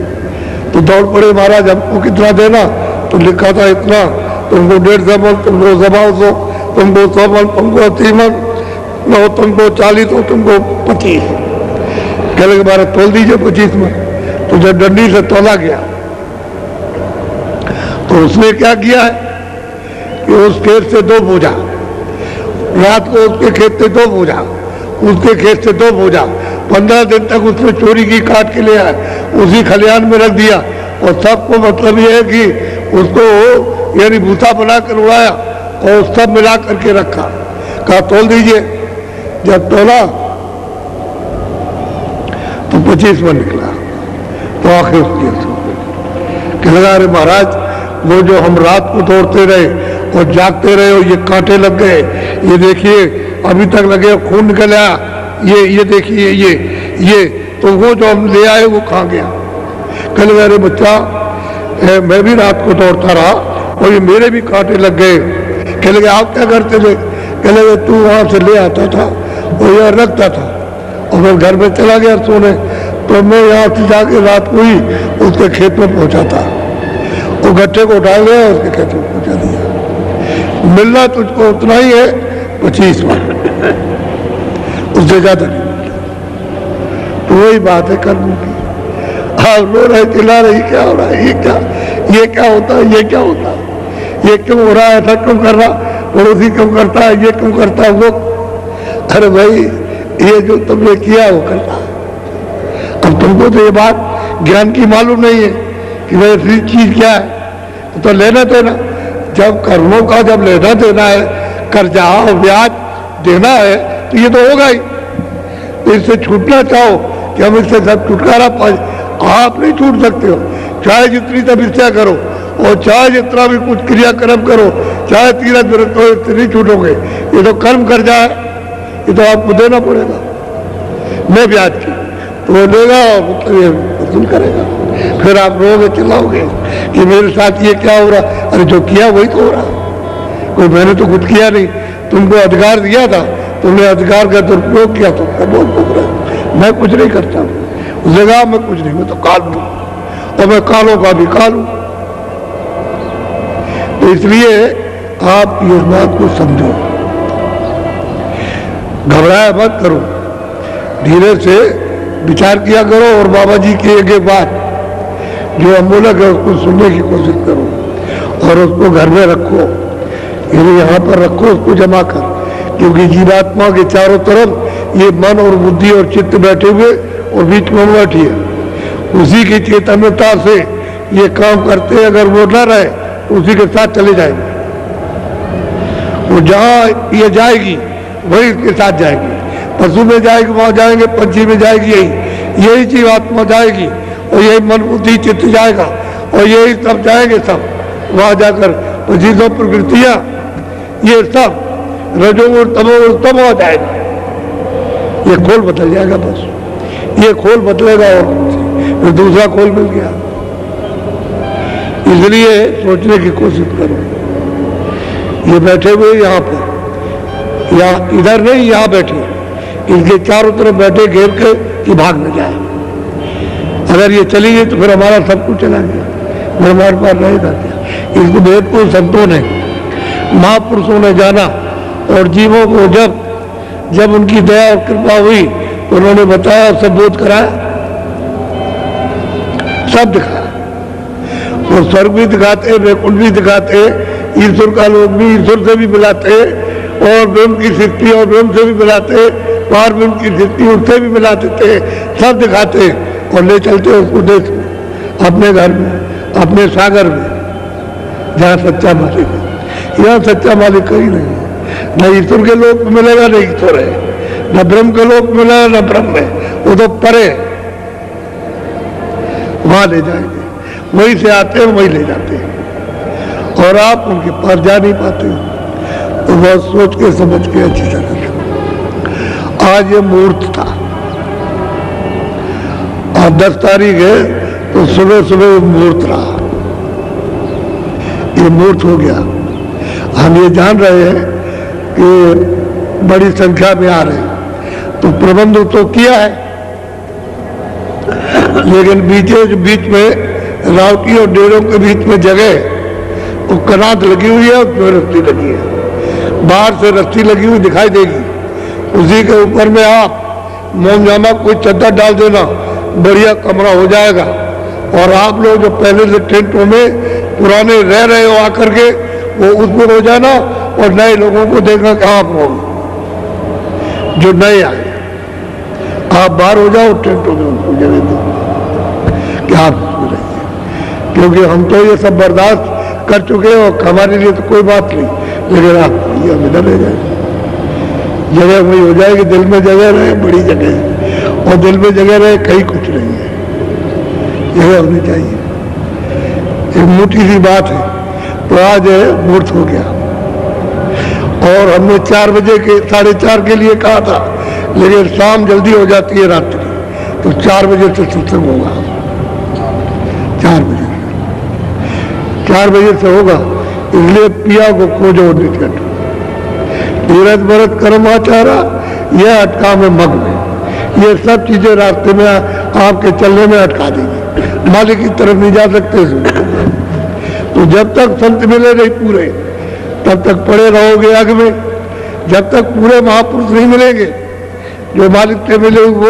तो दौड़ पड़े महाराज हमको कितना देना? तो लिखा था इतना, तुमको 150 मन, तुमको 125 तुमको 100 मन, तुमको 80 मन, लो तुमको 40 हो, तुमको 25। कहने के बारे तोल दीजिए 25 मन। तो जब डंडी से तोला गया तो उसने क्या किया है कि उस खेत से 2 बोझा, रात को उसके खेत से 2 बोझा, उसके खेत से 2 बोझा, 15 दिन तक उसने चोरी की, काट के ले आया, उसी खलिहान में रख दिया। और सबको मतलब ये है कि उसको यानी भूसा बना कर उड़ाया और सब मिला करके रखा। कहा तोल दीजिए। जब तोला तो 25 मन निकला। तो आखिर उसकी कहने लगा, अरे महाराज, वो जो हम रात को दौड़ते रहे और जागते रहे और ये कांटे लग गए, ये देखिए अभी तक लगे, खून निकल आया, ये देखिए, ये तो वो जो हम ले आए वो कहाँ गया। कहने लगा, अरे बच्चा, मैं भी रात को दौड़ता रहा और ये मेरे भी कांटे लग गए। कहने लगे, आप क्या करते थे? कहने लगे, तू वहां से ले आता था और यहाँ रखता था और मैं घर में चला गया सोने, तो मैं यहाँ से जाके रात को ही उसके खेत में पहुंचा था। वो गट्ठे को उठा गया, उसके खेत में पहुंचा दिया। मिलना तुझको उतना ही है, 25 मन, उससे ज्यादा नहीं मिलता। तो वही बात है कर्म की। आप रो रहे, चिल्ला रहे, क्या हो रहा है, ये क्या होता है, ये क्या होता है, ये क्यों हो रहा है, ऐसा क्यों कर रहा, पड़ोसी क्यों करता है, ये क्यों करता है वो। अरे भाई, ये जो तुमने किया वो करता है। अब तुमको तो ये बात ज्ञान की मालूम नहीं है कि भाई ऐसी चीज क्या है। तो लेना देना, जब कर्मों का जब लेना देना है, कर्जा और ब्याज देना है, तो ये तो होगा ही। तो इससे छूटना चाहो कि हम इससे सब छुटकारा पाए, आप नहीं छूट सकते हो। चाहे जितनी तपस्या करो और चाहे जितना भी कुछ क्रियाक्रम करो, चाहे तीरथ व्रत हो, इससे नहीं छूटोगे। ये तो कर्म कर्जा है, ये तो आपको देना पड़ेगा। मैं ब्याज की तो वो लेगा और मतलब ये वसूल करेगा। फिर आप रोगे, चिल्लाओगे कि मेरे साथ ये क्या हो रहा। अरे जो किया वही तो हो रहा, कोई मैंने तो कुछ किया नहीं। तुमको अधिकार दिया था, तुमने अधिकार का दुरुपयोग किया, तो बहुत भोग रहा। मैं कुछ नहीं करता हूँ, उस जगह मैं कुछ नहीं, मैं तो काल हूँ और मैं कालों का भी काल हूँ। तो इसलिए आप इस बात को समझो, घबराया मत करो, धीरे से विचार किया करो और बाबा जी की एक बात जो अमूलक है उसको सुनने की कोशिश करो और उसको घर में रखो, यानी यहाँ पर रखो, उसको जमा कर। क्योंकि जीवात्मा के चारों तरफ ये मन और बुद्धि और चित्त बैठे हुए और बीच में बैठी है। उसी की चैतन्यता से ये काम करते हैं। अगर वो न रहे तो उसी के साथ चले जाएंगे। वो जहाँ ये जाएगी वही इसके साथ जाएगी। पशु में जाएगी वहां जाएंगे, पंछी में जाएगी, यही जीवात्मा जाएगी और यही मन बुद्धि चित्त जाएगा और यही सब जाएंगे। सब वहां जाकर पचीसों प्रवृत्तियां ये सब रजोगुण तमोगुण सब वहां जाएगा। ये खोल बदल जाएगा, बस ये खोल बदलेगा और फिर दूसरा खोल मिल गया। इसलिए सोचने की कोशिश करो। ये बैठे हुए यहाँ पर, या इधर नहीं, यहाँ बैठे, इनके चारों तरफ बैठे घेर के कि भाग न जाए। अगर ये चली गई तो फिर हमारा सब कुछ चला गया, फिर हमारे पास रहेगा क्या। इसको वेद को संतों ने, महापुरुषों ने जाना और जीवों को जब उनकी दया और कृपा हुई तो उन्होंने बताया, सब बोध कराया, सब दिखाया। वो स्वर्ग भी दिखाते, वैकुंठ भी दिखाते, ईश्वर का लोक भी ईश्वर से भी मिलाते और ब्रह्म की सृष्टि और ब्रह्म से भी मिलाते, पार ब्रह्म की सृष्टि उससे भी मिला देते, सब दिखाते और ले चलते उसको देश में, अपने घर में, अपने सागर में, जहाँ सच्चा मालिक है। यहाँ सच्चा मालिक कहीं नहीं है। न ईश्वर के लोक में मिलेगा, न ईश्वर है, न ब्रह्म के लोक में मिलेगा, न ब्रह्म है। वो तो परे, वहां ले जाएंगे, वहीं से आते हैं वहीं ले जाते हैं और आप उनके पास जा नहीं पाते हो। तो बहुत सोच के समझ के अच्छी तरह। आज ये मुहूर्त था और 10 तारीख है, तो सुबह सुबह मुहूर्त रहा, ये मुहूर्त हो गया। हम ये जान रहे हैं कि बड़ी संख्या में आ रहे हैं, तो प्रबंध तो किया है, लेकिन बीच में रावटी और डेरों के बीच में जगह वो कनात लगी हुई है और रस्सी लगी है। बाहर से रस्सी लगी हुई दिखाई देगी, उसी के ऊपर में आप मोमजामा कोई चद्दर डाल देना, बढ़िया कमरा हो जाएगा। और आप लोग जो पहले से टेंटों में पुराने रह रहे हो आकर के, वो उसमें हो जाना और नए लोगों को देखना कि आप हो जो नए आए, आप बाहर हो जाओ टेंटों में, उनको जगह दो कि आप उसमें रहिए, क्योंकि हम तो ये सब बर्दाश्त कर चुके हैं और हमारे लिए तो कोई बात नहीं, लेकिन आप ये हम इधर रह जाए, जगह वही हो जाएगी, दिल में जगह रहे, बड़ी जगह है, और दिल में जगह रहे कहीं कुछ नहीं है, जगह होनी चाहिए। एक मोटी सी बात है, तो आज मुहूर्त हो गया और हमने 4 बजे के 4:30 के लिए कहा था, लेकिन शाम जल्दी हो जाती है रात्रि, तो 4 बजे से सत्संग होगा, 4 बजे से होगा। इसलिए पिया को खोजो निकट, तीरथ भरत कर्माचारा, यह अटका में मग में, ये सब चीजें रास्ते में आपके चलने में अटका देंगी, मालिक की तरफ नहीं जा सकते। तो जब तक संत मिले नहीं पूरे, तब तक पड़े रहोगे आग में। जब तक पूरे महापुरुष नहीं मिलेंगे जो मालिक से मिले, वो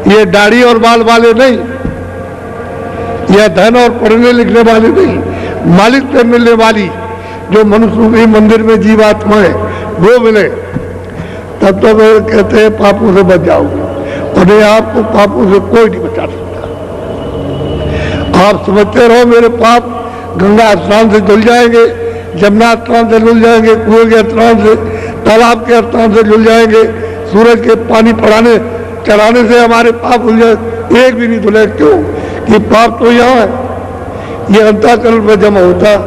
ये दाढ़ी और बाल वाले नहीं, यह धन और पढ़ने लिखने वाले नहीं, मालिक से मिलने वाली जो मनुष्य के मंदिर में जीवात्मा है वो मिले, तब तो वे कहते हैं पापों से बच जाओगे। और ये आपको पापों से कोई नहीं बचा सकता। आप समझते रहो मेरे पाप गंगा स्नान से धुल जाएंगे, जमुना स्नान से धुल जाएंगे, कुएं के स्नान से, तालाब के स्नान से धुल जाएंगे, सूरज के पानी चढ़ाने से हमारे पाप धुल जाए, एक भी नहीं धुले। क्यों? कि पाप तो यहाँ है, ये अंतःकरण में जमा होता,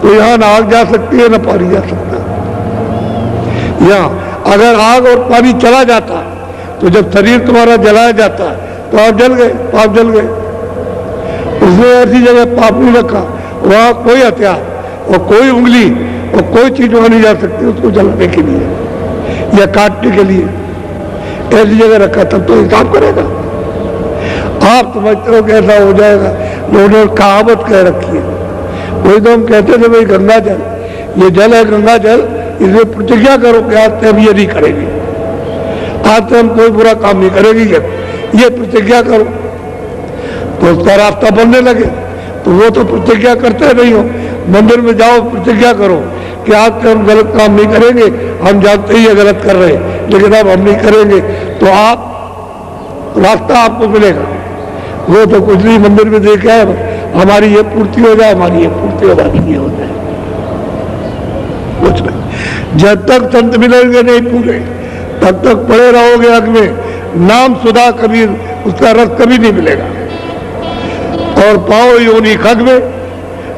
तो यहाँ ना आग जा सकती है ना पानी जा सकता। यहाँ अगर आग और पानी चला जाता, तो जब शरीर तुम्हारा जलाया जाता तो आप जल गए, पाप जल गए। उसने ऐसी जगह पाप नहीं रखा, वहाँ कोई हथियार और कोई उंगली और कोई चीज वहाँ नहीं जा सकती उसको जलाने के लिए या काटने के लिए, ऐसी जगह रखा, तब तो हिसाब करेगा। आप समझते हो कि ऐसा हो जाएगा, लोगों ने कहावत कह रखी है। कोई तो हम कहते थे भाई गंगा जल, ये जल है गंगा जल, इसमें प्रतिज्ञा करो कि आज से हम ये नहीं करेंगे, आज से हम कोई बुरा काम नहीं करेंगे, ये प्रतिज्ञा करो। तो उसका रास्ता बनने लगे, तो वो तो प्रतिज्ञा करते नहीं हो। मंदिर में जाओ, प्रतिज्ञा करो कि आज से हम गलत काम नहीं करेंगे, हम जानते ही ये गलत कर रहे हैं, लेकिन अब हम नहीं करेंगे, तो आप रास्ता आपको मिलेगा। वो तो कुछ नहीं, मंदिर में देखा है हमारी ये पूर्ति हो जाए, हमारी ये पूर्ति हो जाए, ये हो जाए, कुछ नहीं। जब तक संत मिलेंगे नहीं पूरे, तब तक पड़े रहोगे आग में। नाम सुधा कबीर, उसका रस कभी नहीं मिलेगा। और पाओ योनि खग में,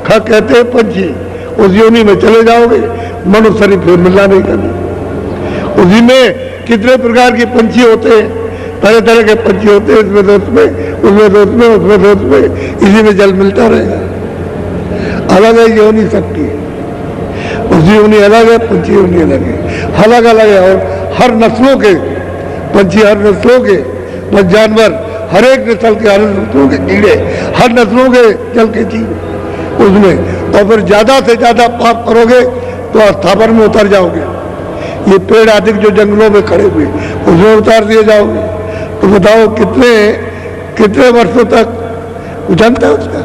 खग कहते हैं पंछी, उस योनि में चले जाओगे, मनुष्य शरीर फिर मिलना नहीं कभी। उसी में कितने प्रकार के पंछी होते हैं, तरह तरह के पंछी होते हैं, इसमें तो उसमें, उसमें तो उसमें, उसमें तो उसमें, इसी में जल मिलता रहेगा। अलग है योनि सबकी, उसी योनि अलग है, पंछी योनि अलग है, अलग अलग है। और हर नस्लों के पंछी, हर नस्लों के बस जानवर, हर एक नस्ल के, हर नस्लों के कीड़े, हर नस्लों के जल के जीव उसमें। और फिर ज्यादा से ज्यादा पाप करोगे तो अस्थापन में उतर जाओगे। ये पेड़ आदि जो जंगलों में खड़े हुए उसमें उतार दिए जाओगे। तो बताओ कितने वर्षों तक जानता है उसका?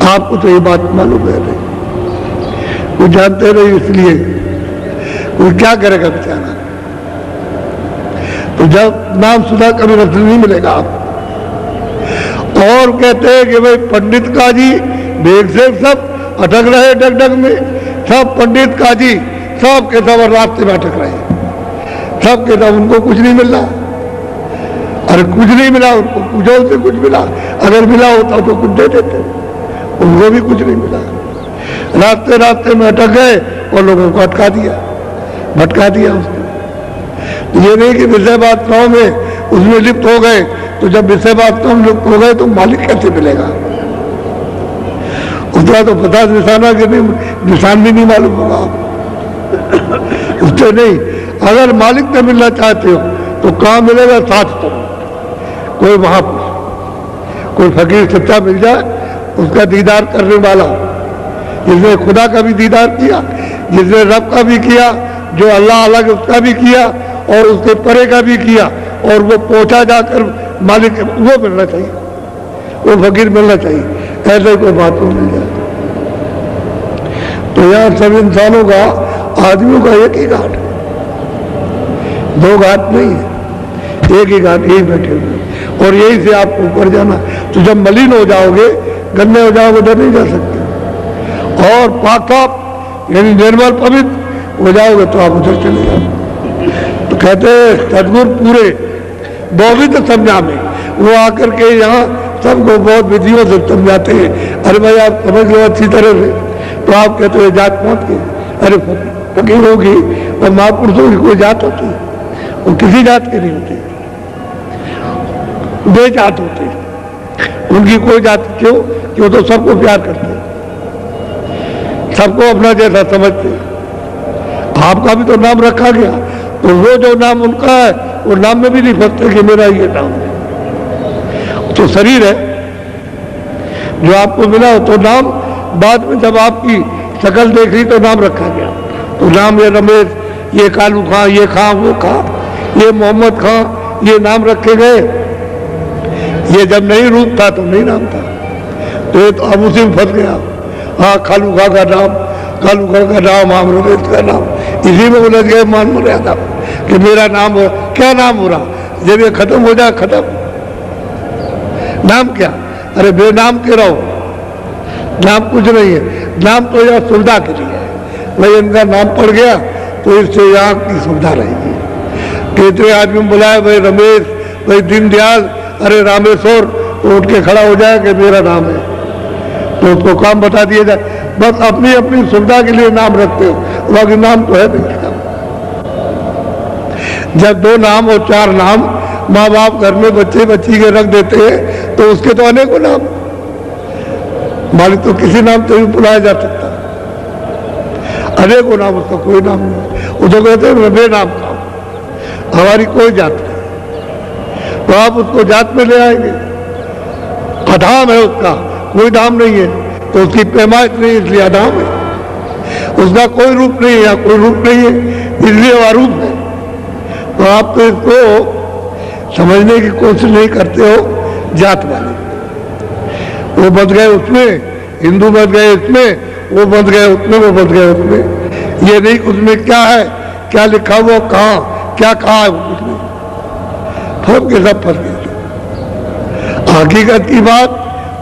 आपको तो ये बात मालूम है नहीं, वो जानते नहीं, इसलिए वो क्या करेगा बेचारा। तो जब नाम सुधा कभी रस नहीं मिलेगा आप। और कहते हैं कि भाई पंडित काजी वेद से सब अटक रहे डग में, सब पंडित काजी सब के सब रास्ते में अटक रहे, सब के सब, उनको कुछ नहीं मिल रहा। अरे कुछ नहीं मिला उनको, पूछो उनसे कुछ मिला, अगर मिला होता तो कुछ दे देते, उनको भी कुछ नहीं मिला। रास्ते रास्ते में अटक गए और लोगों को अटका दिया, भटका दिया उसने। ये नहीं कि विषय वासनाओं में उसमें लिप्त हो गए, तो जब विषय वासनाओं में लिप्त हो गए तो मालिक कैसे मिलेगा? उसका तो 50 निशाना के निशान भी नहीं मालूम होगा उससे नहीं। अगर मालिक से मिलना चाहते हो तो कहाँ मिलेगा? साथ तो कोई महापुरुष, कोई फकीर सच्चा मिल जाए, उसका दीदार करने वाला, जिसने खुदा का भी दीदार किया, जिसने रब का भी किया, जो अल्लाह अलग उसका भी किया और उसके परे का भी किया, और वो पहुंचा जाकर मालिक वो मिलना चाहिए, वो फकीर मिलना चाहिए, ऐसे कोई बात नहीं मिल जाए। तो यहाँ सब इंसानों का, आदमियों का एक ही घाट है, दो घाट नहीं है, एक ही घाट, यही बैठे हुए, और यही से आपको ऊपर जाना। तो जब मलिन हो जाओगे, गंदे हो जाओगे, उधर नहीं जा सकते, और पाक साफ यानी निर्मल पवित्र हो जाओगे तो आप उधर चले जाओगे। तो कहते हैं सदगुरु पूरे बहुत समझा में, वो आकर के यहाँ सबको बहुत विधियों से समझाते हैं। अरे भाई आप समझ लो अच्छी तरह से, तो आप कहते हो जात मत के, अरे फकीर होगी और महापुरुषों की कोई जात होती है, वो किसी जात के नहीं होते, बेजात होते, उनकी कोई जात क्यों, क्यों तो सबको प्यार करते, सबको अपना जैसा समझते। आपका भी तो नाम रखा गया, तो वो जो नाम उनका है वो नाम में भी नहीं फंसते कि मेरा ये नाम है। तो शरीर है जो आपको मिला, तो नाम बाद में जब आपकी शक्ल देख रही तो नाम रखा गया। तो नाम ये रमेश, ये कालू खां, ये खां, वो खां, ये मोहम्मद खां, ये नाम रखे गए। ये जब नहीं रूप था तो नहीं नाम था, तो ये तो अब उसी में फंस गया। हाँ कालू खां का नाम, कालू खां का नाम, हम रमेश का नाम, इसी में उलझ गए मान मर्यादा कि मेरा नाम हो, क्या नाम हो रहा। जब ये खत्म हो जाए, खत्म नाम क्या, अरे बेनाम के रहो, नाम कुछ नहीं है, नाम तो यह सुविधा के लिए है। भाई इनका नाम पड़ गया तो इससे यहाँ की सुविधा रहेगी। कितने आदमी बुलाए, भाई रमेश, भाई दीनदयाल, अरे रामेश्वर, तो उठ के खड़ा हो जाए कि मेरा नाम है, तो उसको काम बता दिया जाए। बस अपनी अपनी सुविधा के लिए नाम रखते हो, बाकी नाम तो है नहीं। जब दो नाम और चार नाम माँ बाप घर में बच्चे बच्ची के रख देते हैं, तो उसके तो अनेकों नाम, मालिक तो किसी नाम से भी बुलाया जा सकता, अनेकों नाम, उसका कोई नाम नहीं। वो तो कहते हैं बेनाम काम, हमारी कोई जात नहीं, तो आप उसको जात में ले आएंगे। अधाम है उसका, कोई नाम नहीं है, तो उसकी पैमाइश नहीं, इसलिए अधाम है। उसका कोई रूप नहीं है, या कोई रूप नहीं है, इसलिए वह रूप है। तो आप तो इसको समझने की कोशिश नहीं करते हो। जात वाले वो बच गए उसमें, हिंदू बच गए इसमें, वो बच गए उसमें, वो बच गए उसमें। ये नहीं उसमें क्या है, क्या लिखा हुआ, कहाँ क्या कहा है, वो कुछ नहीं, फर्क के सब फर्क है। हकीकत की बात,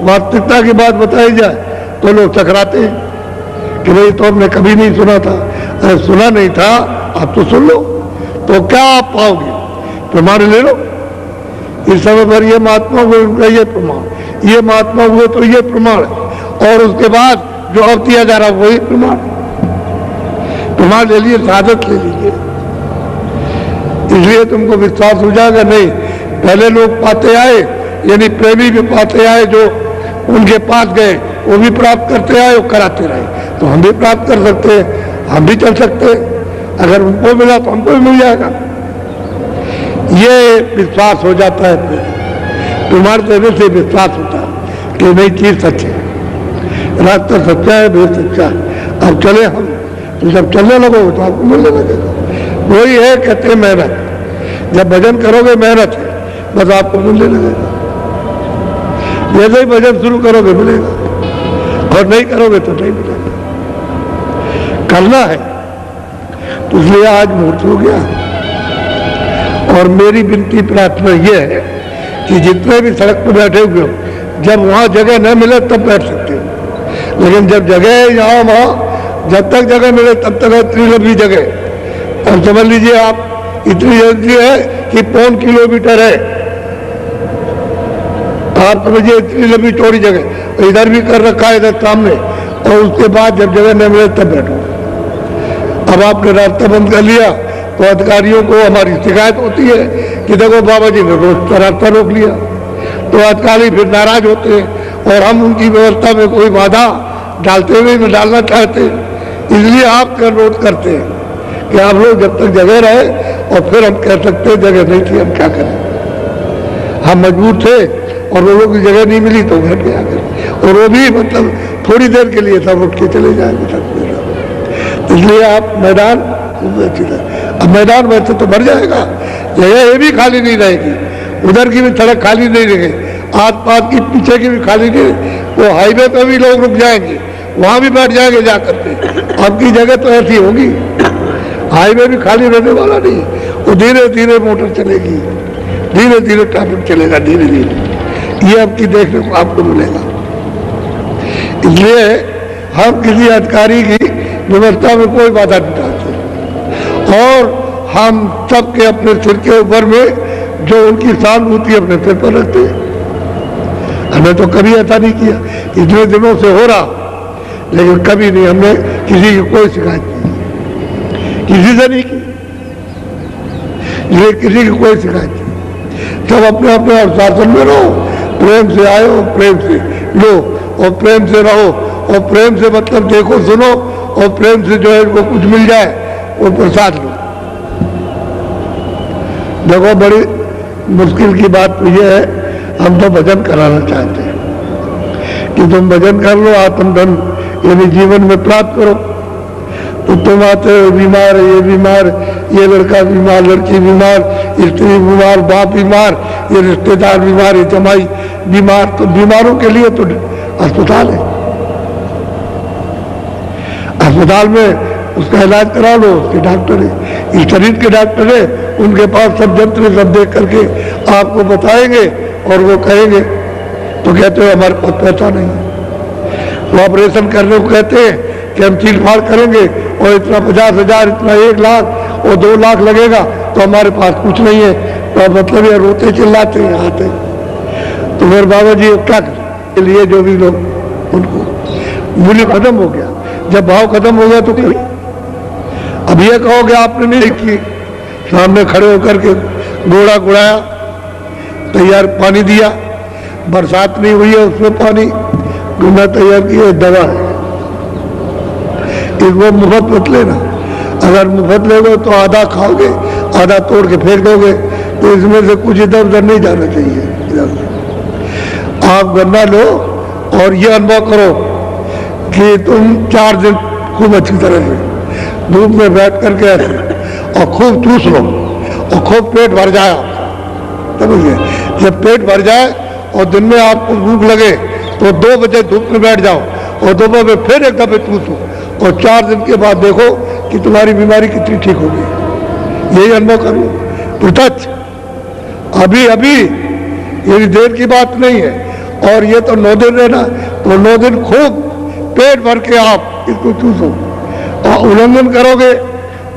वास्तविकता की बात बताई जाए तो लोग टकराते हैं कि भाई तो हमने कभी नहीं सुना था। अरे सुना नहीं था, आप तो सुन लो, तो क्या आप पाओगे, प्रमाण ले लो। इस समय पर ये महात्मा हुए, उनका ये प्रमाण, ये महात्मा हुए तो ये प्रमाण, और उसके बाद जो अब दिया जा रहा वही प्रमाण। प्रमाण ले लिए, शहादत ले लीजिए, इसलिए तुमको विश्वास हो जाएगा। नहीं, पहले लोग पाते आए, यानी प्रेमी भी पाते आए, जो उनके पास गए वो भी प्राप्त करते आए, वो कराते रहे, तो हम भी प्राप्त कर सकते हैं, हम भी चल सकते हैं। अगर उनको मिला तो हमको भी मिल जाएगा, ये विश्वास हो जाता है। प्रमाण देने से विश्वास होता है कि नई चीज सच है, रास्ता सच्चा है, भेद सच्चा है। अब चले हम, तो जब चलने लगोगे तो आपको मिलने लगेगा। वही है, कहते हैं मेहनत, जब भजन करोगे मेहनत है, बस आपको मिलने लगेगा। जैसे ही भजन शुरू करोगे मिलेगा, और नहीं करोगे तो नहीं मिलेगा। करना है, तो इसलिए आज मुहूर्त हो गया। और मेरी विनती प्रार्थना यह है कि जितने भी सड़क पर बैठे हुए हो, जब वहाँ जगह न मिले तब बैठ सकते हो, लेकिन जब जगह है यहाँ वहाँ, जब तक जगह मिले तब तक इतनी लंबी जगह। और समझ लीजिए आप, इतनी जल्दी है कि 5 किलोमीटर है, आप समझिए इतनी लंबी चौड़ी जगह, इधर भी कर रखा है, इधर सामने, और उसके बाद जब जगह न मिले तब बैठो। अब आपने रास्ता बंद कर लिया तो अधिकारियों को हमारी शिकायत होती है कि देखो बाबा जी ने रोज रास्ता रोक लिया, तो अधिकारी फिर नाराज होते हैं, और हम उनकी व्यवस्था में कोई बाधा डालते हुए न डालना चाहते। इसलिए आपका अनुरोध करते हैं कि आप लोग जब तक जगह रहे, और फिर हम कह सकते हैं जगह नहीं थी, हम क्या करें, हम मजबूर थे और लोगों की जगह नहीं मिली तो घर पे आ गए, और वो भी मतलब थोड़ी देर के लिए सब उठ के चले जाएंगे। इसलिए आप मैदान अब मैदान वैसे तो भर जाएगा, जगह ये भी खाली नहीं रहेगी, उधर की भी सड़क खाली नहीं रहेगी, आस पास की पीछे की भी खाली नहीं, वो हाईवे पे भी लोग रुक जाएंगे, वहां भी बैठ जाएंगे जाकर के। आपकी जगह तो ऐसी होगी, हाईवे भी खाली रहने वाला नहीं, वो धीरे धीरे मोटर चलेगी, धीरे धीरे ट्रैफिक चलेगा, धीरे धीरे ये आपकी देखने को आपको मिलेगा। इसलिए हम किसी अधिकारी की व्यवस्था में कोई बाधा नहीं डालते और हम सबके अपने सिर के ऊपर में जो उनकी सहानुभूति अपने सिर पर रखते हैं। हमने तो कभी ऐसा नहीं किया, इतने दिनों से हो रहा, लेकिन कभी नहीं हमने किसी की कोई शिकायत नहीं, किसी से नहीं की, ये किसी की कोई शिकायत नहीं। सब अपने अपने अनुशासन में रहो, प्रेम से आयो, प्रेम से लो और प्रेम से रहो और प्रेम से मतलब देखो सुनो और प्रेम से जो है इनको कुछ मिल जाए वो प्रसाद लो। देखो बड़ी मुश्किल की बात तो ये है, हम तो भजन कराना चाहते हैं कि तुम भजन कर लो, आत्मधन यानी जीवन में प्राप्त करो। तो तुम आते हो बीमार है, ये बीमार, ये लड़का बीमार, लड़की बीमार, स्त्री बीमार, बाप बीमार, ये रिश्तेदार बीमार, ये जमाई बीमार, तो बीमारों के लिए तो अस्पताल है, अस्पताल में उसका इलाज करा लो, उसके डॉक्टर है, इस शरीर के डॉक्टर है, उनके पास सब यंत्र सब देख करके आपको बताएंगे और वो कहेंगे, तो कहते हो हमारे पास पैसा नहीं है, वो ऑपरेशन करने को कहते हैं कि हम चीर फाड़ करेंगे और इतना 50,000, इतना 1 लाख और 2 लाख लगेगा, तो हमारे पास कुछ नहीं है। तो मतलब ये रोते चिल्लाते हैं आते, तो फिर बाबा जी क्या करें, लिए जो भी लोग उनको मूल्य खत्म हो गया, जब भाव खत्म हो गया तो कभी अब ये कहोगे आपने नहीं की, सामने खड़े होकर के घोड़ा गुड़ाया, तैयार पानी दिया, बरसात नहीं हुई है उसमें पानी गुना तैयार किया, दवा है, इसको मुफ्त मत लेना, अगर मुफ्त लोगे तो आधा खाओगे, आधा तोड़ के फेंक दोगे, तो इसमें से कुछ इधर उधर नहीं जाना चाहिए। आप गन्ना लो और ये अनुभव करो कि तुम 4 दिन खूब अच्छी तरह से धूप में बैठ करके ऐसे और खूब चूस लो और खूब पेट भर जाए, समझिए, जब पेट भर जाए और दिन में आपको भूख लगे तो 2 बजे धूप में बैठ जाओ और दोपहर में फिर एक दफे चूसो और 4 दिन के बाद देखो कि तुम्हारी बीमारी कितनी ठीक होगी। यही अनुभव करो प्रत्यक्ष, अभी अभी, ये देर की बात नहीं है। और ये तो 9 दिन रहना, तो 9 दिन खूब पेट भर के आप इसको चूसो, और उल्लंघन करोगे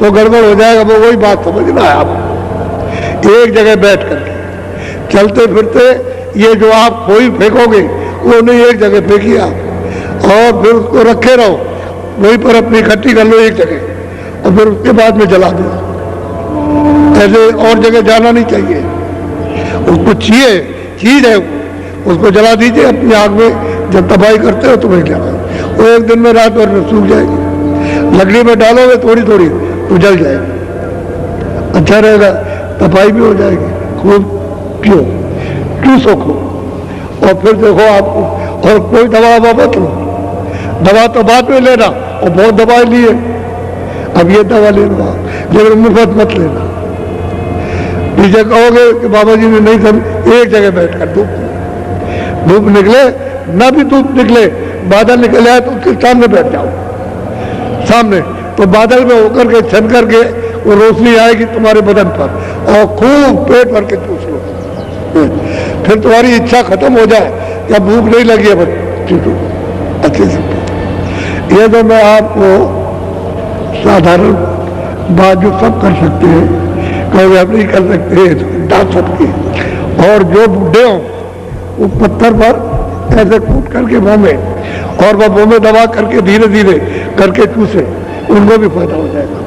तो गड़बड़ हो जाएगा। वो वही बात समझना है, आप एक जगह बैठ करके चलते फिरते ये जो आप खोई फेंकोगे वो नहीं, एक जगह फेंकिए आप और फिर उसको रखे रहो, वहीं पर अपनी इकट्ठी कर लो एक जगह और फिर उसके बाद में जला दो। ऐसे और जगह जाना नहीं चाहिए, उसको चीज है उसको जला दीजिए अपनी आग में, जब तबाही करते हो तो वही जलाओ, वो एक दिन में रात भर में सूख जाएगी। लकड़ी में डालोगे थोड़ी थोड़ी तो जल जाएगी, अच्छा रहेगा, तपाई भी हो जाएगी। खूब पियो, चूसो खूब और फिर देखो आपको, और कोई दवा मत लो, दवा तो बाद में लेना, और बहुत दवाई लिए, अब ये दवा ले लो आप, लेकिन मुफ्त मत लेना। पीछे कहोगे कि बाबा जी ने नहीं समझ, एक जगह बैठकर धूप निकले ना भी धूप निकले, बादल निकल आए तो उसके सामने बैठ जाओ, सामने, तो बादल में होकर के छन करके वो रोशनी आएगी तुम्हारे बदन पर, और खूब पेट भर के चूस लो, फिर तुम्हारी इच्छा खत्म हो जाए, क्या भूख नहीं लगी है बच्चे तो अच्छे से। ये तो मैं आपको साधारण बात जो सब कर सकते हैं, कभी आप नहीं कर सकते, डांट सकते हैं। और जो बूढ़े हों वो पत्थर पर ऐसे कूट करके मुंह में, और वह मुंह में दबा करके धीरे धीरे करके चूसे, उनको भी फायदा हो जाएगा,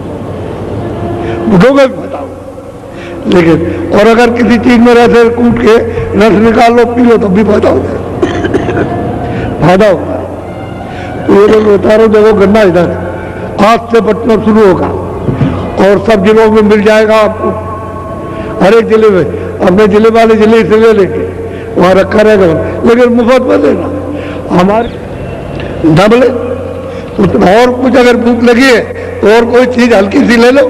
बूढ़ों को भी फायदा हो। लेकिन और अगर किसी चीज में ऐसे कूट के रस निकाल लो, पी लो, तो भी फायदा हो जाएगा, फायदा होगा। तो ये लोग बता रहे देखो गन्ना इधर आज से बटना शुरू होगा और सब जिलों में मिल जाएगा आपको, हर एक जिले में, अपने जिले वाले जिले से ले लेंगे, वहां रखा रहेगा, लेकिन मुफ्त में देना। हमारे दबले तो और कुछ अगर भूख लगी है तो और कोई चीज हल्की सी ले लो,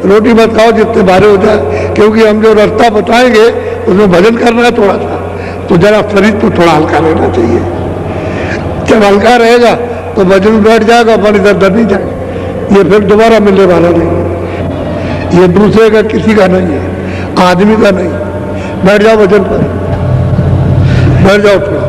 रोटी मत खाओ जितने भारे हो जाए, क्योंकि हम जो रास्ता बताएंगे उसमें भजन करना है थोड़ा सा, तो जरा शरीर को थोड़ा हल्का रहना चाहिए। जब हल्का रहेगा तो भजन में बैठ जाएगा, बड़ी दर्द नहीं जाएगा, ये फिर दोबारा मिलने वाला नहीं है, ये दूसरे का किसी का नहीं है, आदमी का नहीं। बैठ जाओ भजन पर, बैठ जाओ थोड़ा।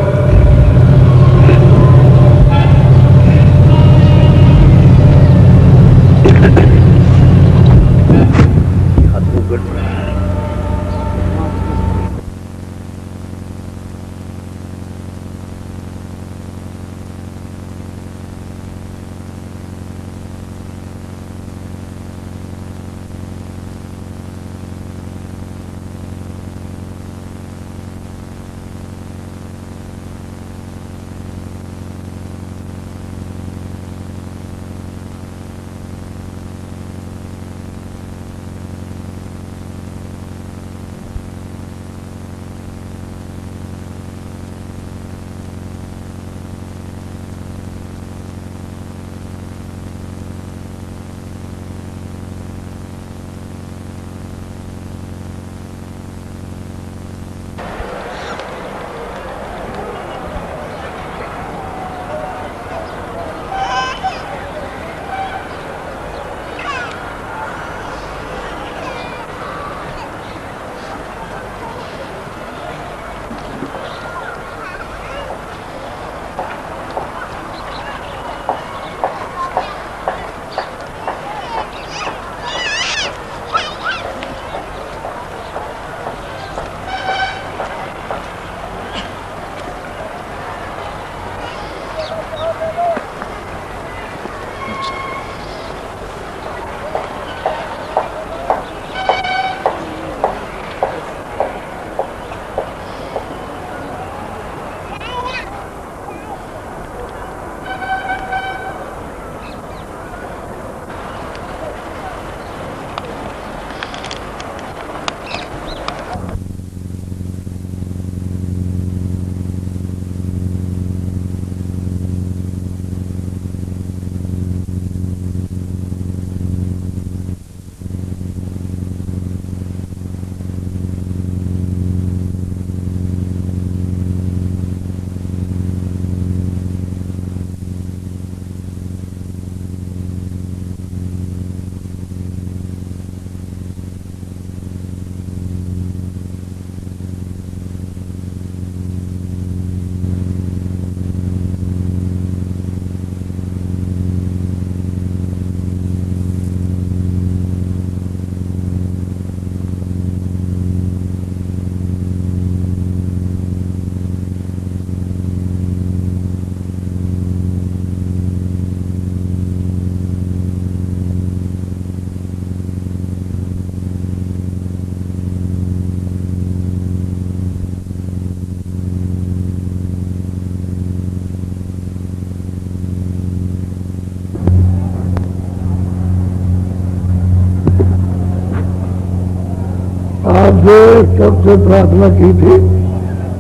आपसे सबसे प्रार्थना की थी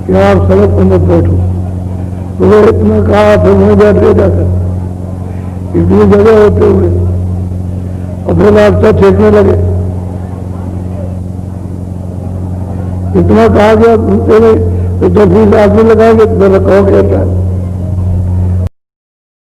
कि आप सड़क पर मत बैठो, तो वो इतना कहा फिर मैं बैठ गया जाकर इतनी जगह होते हुए, और फिर रास्ता छेकने लगे। इतना कहा गया सुनते नहीं, तो 10-20 आदमी लगाएंगे तो मेरा कहो कहता है